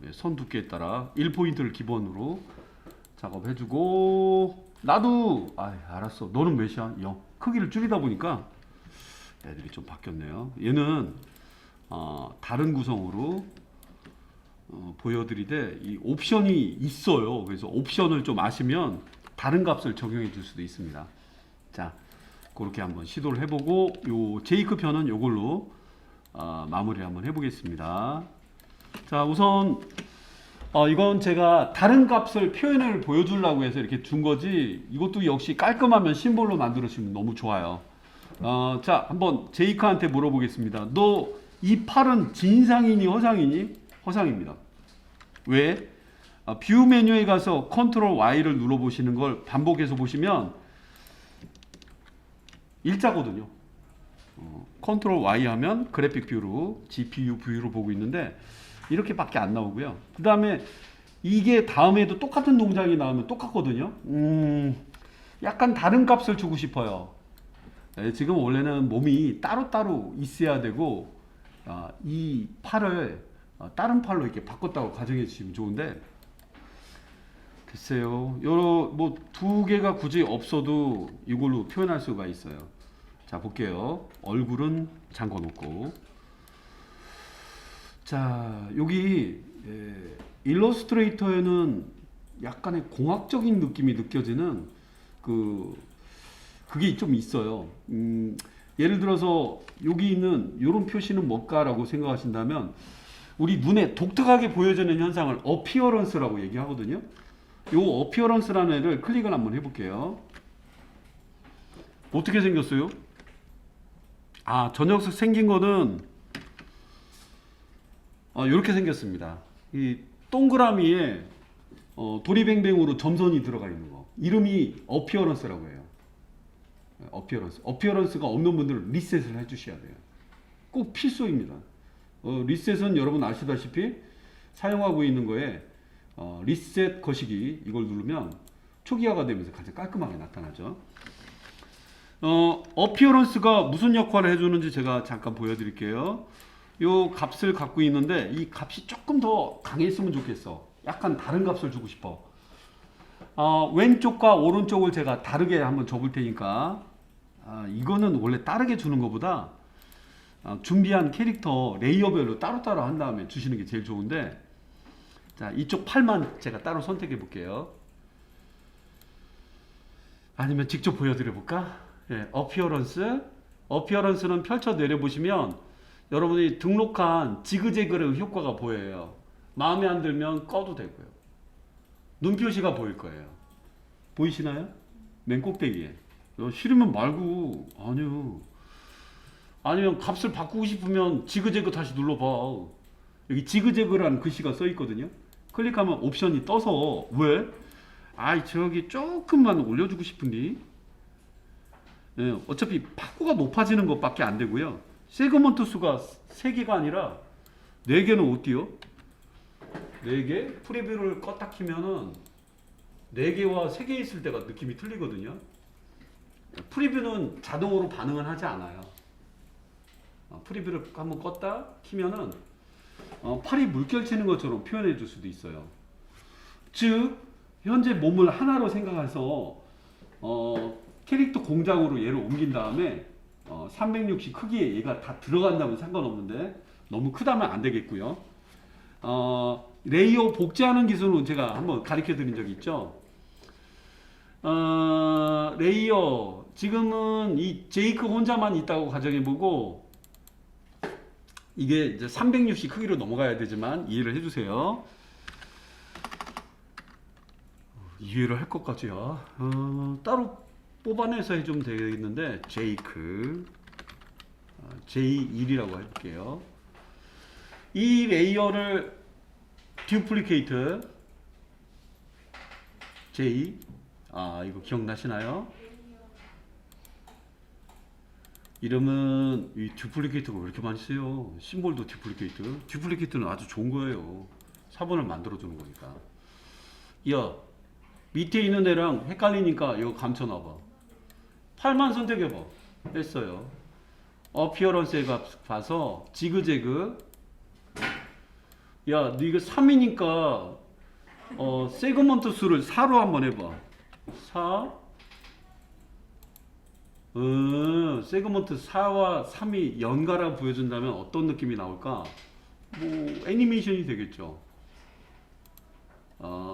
예, 선 두께에 따라 1포인트를 기본으로 작업해주고 나도 알았어. 너는 몇이야? 0. 크기를 줄이다 보니까 애들이 좀 바뀌었네요. 얘는 다른 구성으로 보여드리되 이 옵션이 있어요. 그래서 옵션을 좀 아시면 다른 값을 적용해 줄 수도 있습니다. 자, 그렇게 한번 시도를 해보고 요 제이크 편은 요걸로 마무리를 한번 해보겠습니다. 자, 우선 이건 제가 다른 값을 표현을 보여주려고 해서 이렇게 준 거지 이것도 역시 깔끔하면 심볼로 만들어주시면 너무 좋아요. 자, 한번 제이크한테 물어보겠습니다. 너 이 팔은 진상이니 허상이니? 허상입니다. 왜? 뷰 메뉴에 가서 컨트롤 Y를 눌러보시는 걸 반복해서 보시면 일자거든요. 컨트롤 Y 하면 그래픽 뷰로 GPU 뷰로 보고 있는데 이렇게밖에 안 나오고요. 그 다음에 이게 다음에도 똑같은 동작이 나오면 똑같거든요. 약간 다른 값을 주고 싶어요. 지금 원래는 몸이 따로따로 있어야 되고 이 팔을 다른 팔로 이렇게 바꿨다고 가정해 주시면 좋은데 글쎄요. 요 2개가 굳이 없어도 이걸로 표현할 수가 있어요. 자, 볼게요. 얼굴은 잠궈 놓고 자, 여기 일러스트레이터에는 약간의 공학적인 느낌이 느껴지는 그게 좀 있어요. 예를 들어서 여기 있는 이런 표시는 뭘까라고 생각하신다면 우리 눈에 독특하게 보여지는 현상을 어피어런스라고 얘기하거든요. 이 어피어런스라는 애를 클릭을 한번 해볼게요. 어떻게 생겼어요? 저 녀석 생긴 거는 이렇게 생겼습니다. 이 동그라미에 도리뱅뱅으로 점선이 들어가 있는 거. 이름이 어피어런스라고 해요. 어피어런스. 어피어런스가 없는 분들은 리셋을 해주셔야 돼요. 꼭 필수입니다. 리셋은 여러분 아시다시피 사용하고 있는 거에 리셋 거시기 이걸 누르면 초기화가 되면서 가장 깔끔하게 나타나죠. 어피어런스가 무슨 역할을 해주는지 제가 잠깐 보여드릴게요. 요 값을 갖고 있는데 이 값이 조금 더 강했으면 좋겠어. 약간 다른 값을 주고 싶어. 왼쪽과 오른쪽을 제가 다르게 한번 줘볼 테니까 이거는 원래 다르게 주는 것보다 준비한 캐릭터 레이어별로 따로따로 한 다음에 주시는 게 제일 좋은데, 자, 이쪽 팔만 제가 따로 선택해 볼게요. 아니면 직접 보여드려 볼까? 예, 어피어런스는 펼쳐 내려보시면 여러분이 등록한 지그재그의 효과가 보여요. 마음에 안 들면 꺼도 되고요. 눈 표시가 보일 거예요. 보이시나요? 맨 꼭대기에. 싫으면 말고. 아니면 값을 바꾸고 싶으면 지그재그 다시 눌러봐. 여기 지그재그라는 글씨가 써 있거든요. 클릭하면 옵션이 떠서. 왜? 저기 조금만 올려주고 싶은데. 예, 어차피 파고가 높아지는 것밖에 안 되고요. 세그먼트 수가 3개가 아니라 4개는 어때요? 4개? 프리뷰를 껐다 키면은 4개와 3개 있을 때가 느낌이 틀리거든요. 프리뷰는 자동으로 반응은 하지 않아요. 프리뷰를 한번 껐다 키면은 팔이 물결 치는 것처럼 표현해 줄 수도 있어요. 즉 현재 몸을 하나로 생각해서 캐릭터 공장으로 얘를 옮긴 다음에 360 크기에 얘가 다 들어간다면 상관없는데 너무 크다면 안 되겠고요. 레이어 복제하는 기술은 제가 한번 가르쳐 드린 적이 있죠. 레이어 지금은 이 제이크 혼자만 있다고 가정해보고 이게 이제 360 크기로 넘어가야 되지만 이해를 해주세요. 이해를 할 것까지야. 따로 뽑아내서 해주면 되겠는데 제이크 J1이라고 해볼게요. 이 레이어를 듀플리케이트 J 이거 기억나시나요? 이름은 이 듀플리케이트가 왜 이렇게 많이 써요? 심볼도 듀플리케이트. 듀플리케이트는 아주 좋은 거예요. 사본을 만들어 주는 거니까. 밑에 있는 애랑 헷갈리니까 이거 감춰놔봐. 8만 선택해봐. 했어요. 어피어런스에 가서 지그재그. 너 이거 3이니까 세그먼트 수를 4로 한번 해봐. 4. 세그먼트 4와 3이 연가라 보여준다면 어떤 느낌이 나올까? 애니메이션이 되겠죠.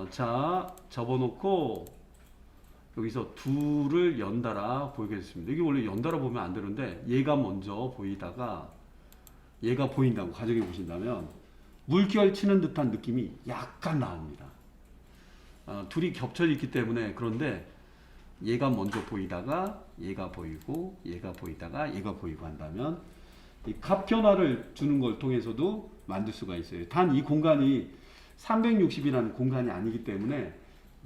자, 접어놓고 여기서 둘을 연달아 보이게 됐습니다. 이게 원래 연달아 보면 안 되는데 얘가 먼저 보이다가 얘가 보인다고 가정해 보신다면 물결 치는 듯한 느낌이 약간 나옵니다. 둘이 겹쳐 있기 때문에. 그런데 얘가 먼저 보이다가 얘가 보이고 얘가 보이다가 얘가 보이고 한다면 이 값 변화를 주는 걸 통해서도 만들 수가 있어요. 단 이 공간이 360이라는 공간이 아니기 때문에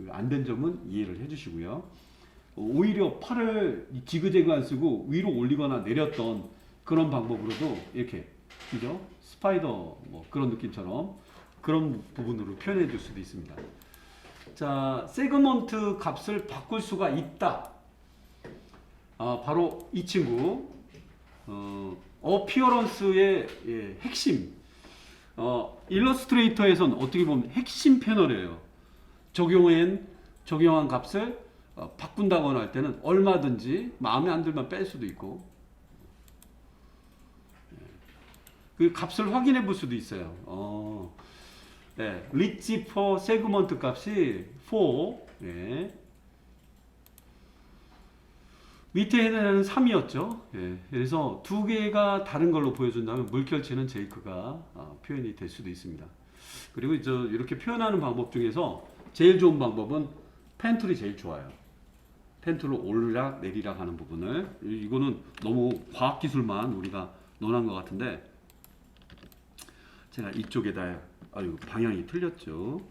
안 된 점은 이해를 해주시고요. 오히려 팔을 지그재그 안 쓰고 위로 올리거나 내렸던 그런 방법으로도 이렇게, 그죠? 스파이더 그런 느낌처럼 그런 부분으로 표현해 줄 수도 있습니다. 자, 세그먼트 값을 바꿀 수가 있다. 바로 이 친구, 어피어런스의 핵심. 일러스트레이터에서는 어떻게 보면 핵심 패널이에요. 적용한 값을 바꾼다거나 할 때는 얼마든지 마음에 안 들면 뺄 수도 있고, 그 값을 확인해 볼 수도 있어요. 리치 포 세그먼트 값이 4. 밑에는 3이었죠. 그래서 두 개가 다른 걸로 보여준다면 물결치는 제이크가 표현이 될 수도 있습니다. 그리고 이렇게 표현하는 방법 중에서 제일 좋은 방법은 펜 툴이 제일 좋아요. 펜 툴로 오르락 내리락 하는 부분을, 이거는 너무 과학기술만 우리가 논한 것 같은데, 제가 이쪽에다 아유 방향이 틀렸죠.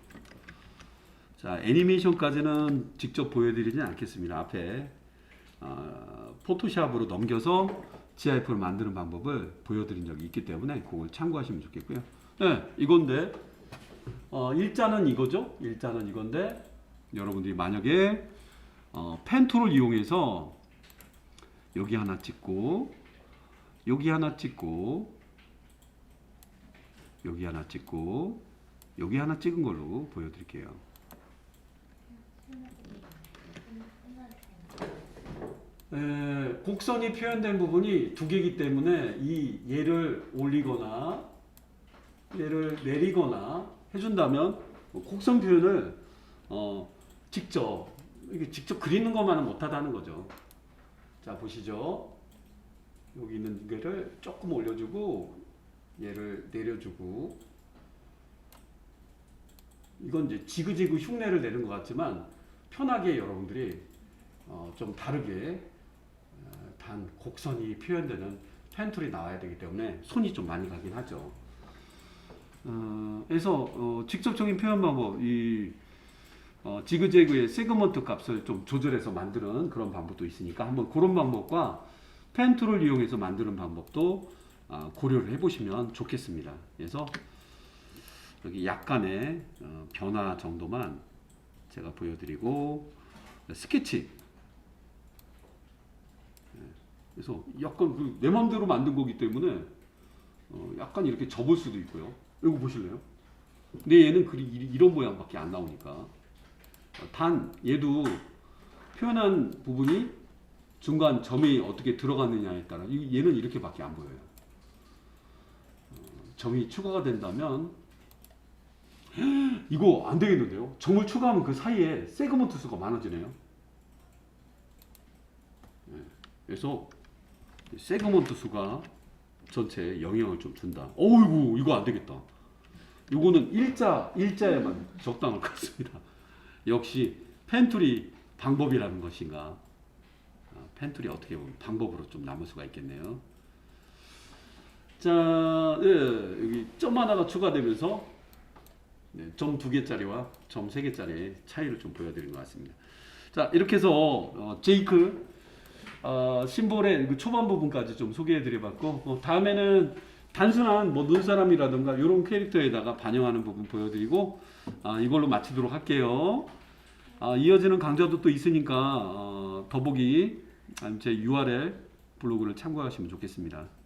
자, 애니메이션까지는 직접 보여드리진 않겠습니다. 앞에 포토샵으로 넘겨서 GIF를 만드는 방법을 보여드린 적이 있기 때문에 그걸 참고하시면 좋겠고요. 네, 이건데 일자는 이거죠. 일자는 이건데 여러분들이 만약에 펜 툴을 이용해서 여기 하나 찍고 여기 하나 찍고 여기 하나 찍고 여기 하나 찍은 걸로 보여드릴게요. 곡선이 표현된 부분이 두 개이기 때문에 얘를 올리거나 얘를 내리거나 해준다면 곡선 표현을 직접 그리는 것만은 못하다는 거죠. 자, 보시죠. 여기 있는 게를 조금 올려주고 얘를 내려주고, 이건 이제 지그재그 흉내를 내는 것 같지만 편하게 여러분들이 좀 다르게 단 곡선이 표현되는 펜툴이 나와야 되기 때문에 손이 좀 많이 가긴 하죠. 그래서 직접적인 표현 방법, 지그재그의 세그먼트 값을 좀 조절해서 만드는 그런 방법도 있으니까 한번 그런 방법과 펜툴을 이용해서 만드는 방법도 고려를 해보시면 좋겠습니다. 그래서 여기 약간의 변화 정도만 제가 보여드리고, 스케치. 그래서 약간 내 마음대로 만든 거기 때문에 약간 이렇게 접을 수도 있고요. 이거 보실래요? 근데 얘는 이런 모양밖에 안 나오니까. 단 얘도 표현한 부분이 중간 점이 어떻게 들어갔느냐에 따라 얘는 이렇게밖에 안 보여요. 점이 추가가 된다면 이거 안 되겠는데요? 점을 추가하면 그 사이에 세그먼트 수가 많아지네요. 그래서 세그먼트 수가 전체에 영향을 좀 준다. 어이구, 이거 안 되겠다. 이거는 일자에만 적당할 것 같습니다. 역시 펜툴이 방법이라는 것인가. 펜툴이 어떻게 보면 방법으로 좀 남을 수가 있겠네요. 자, 여기 점 하나가 추가되면서 점 2개짜리와 점 3개짜리의 차이를 좀 보여드린 것 같습니다. 자, 이렇게 해서 제이크 심볼의 그 초반 부분까지 좀 소개해드려봤고, 다음에는 단순한 뭐 눈사람이라든가 이런 캐릭터에다가 반영하는 부분 보여드리고 이걸로 마치도록 할게요. 이어지는 강좌도 또 있으니까 더보기 제 URL 블로그를 참고하시면 좋겠습니다.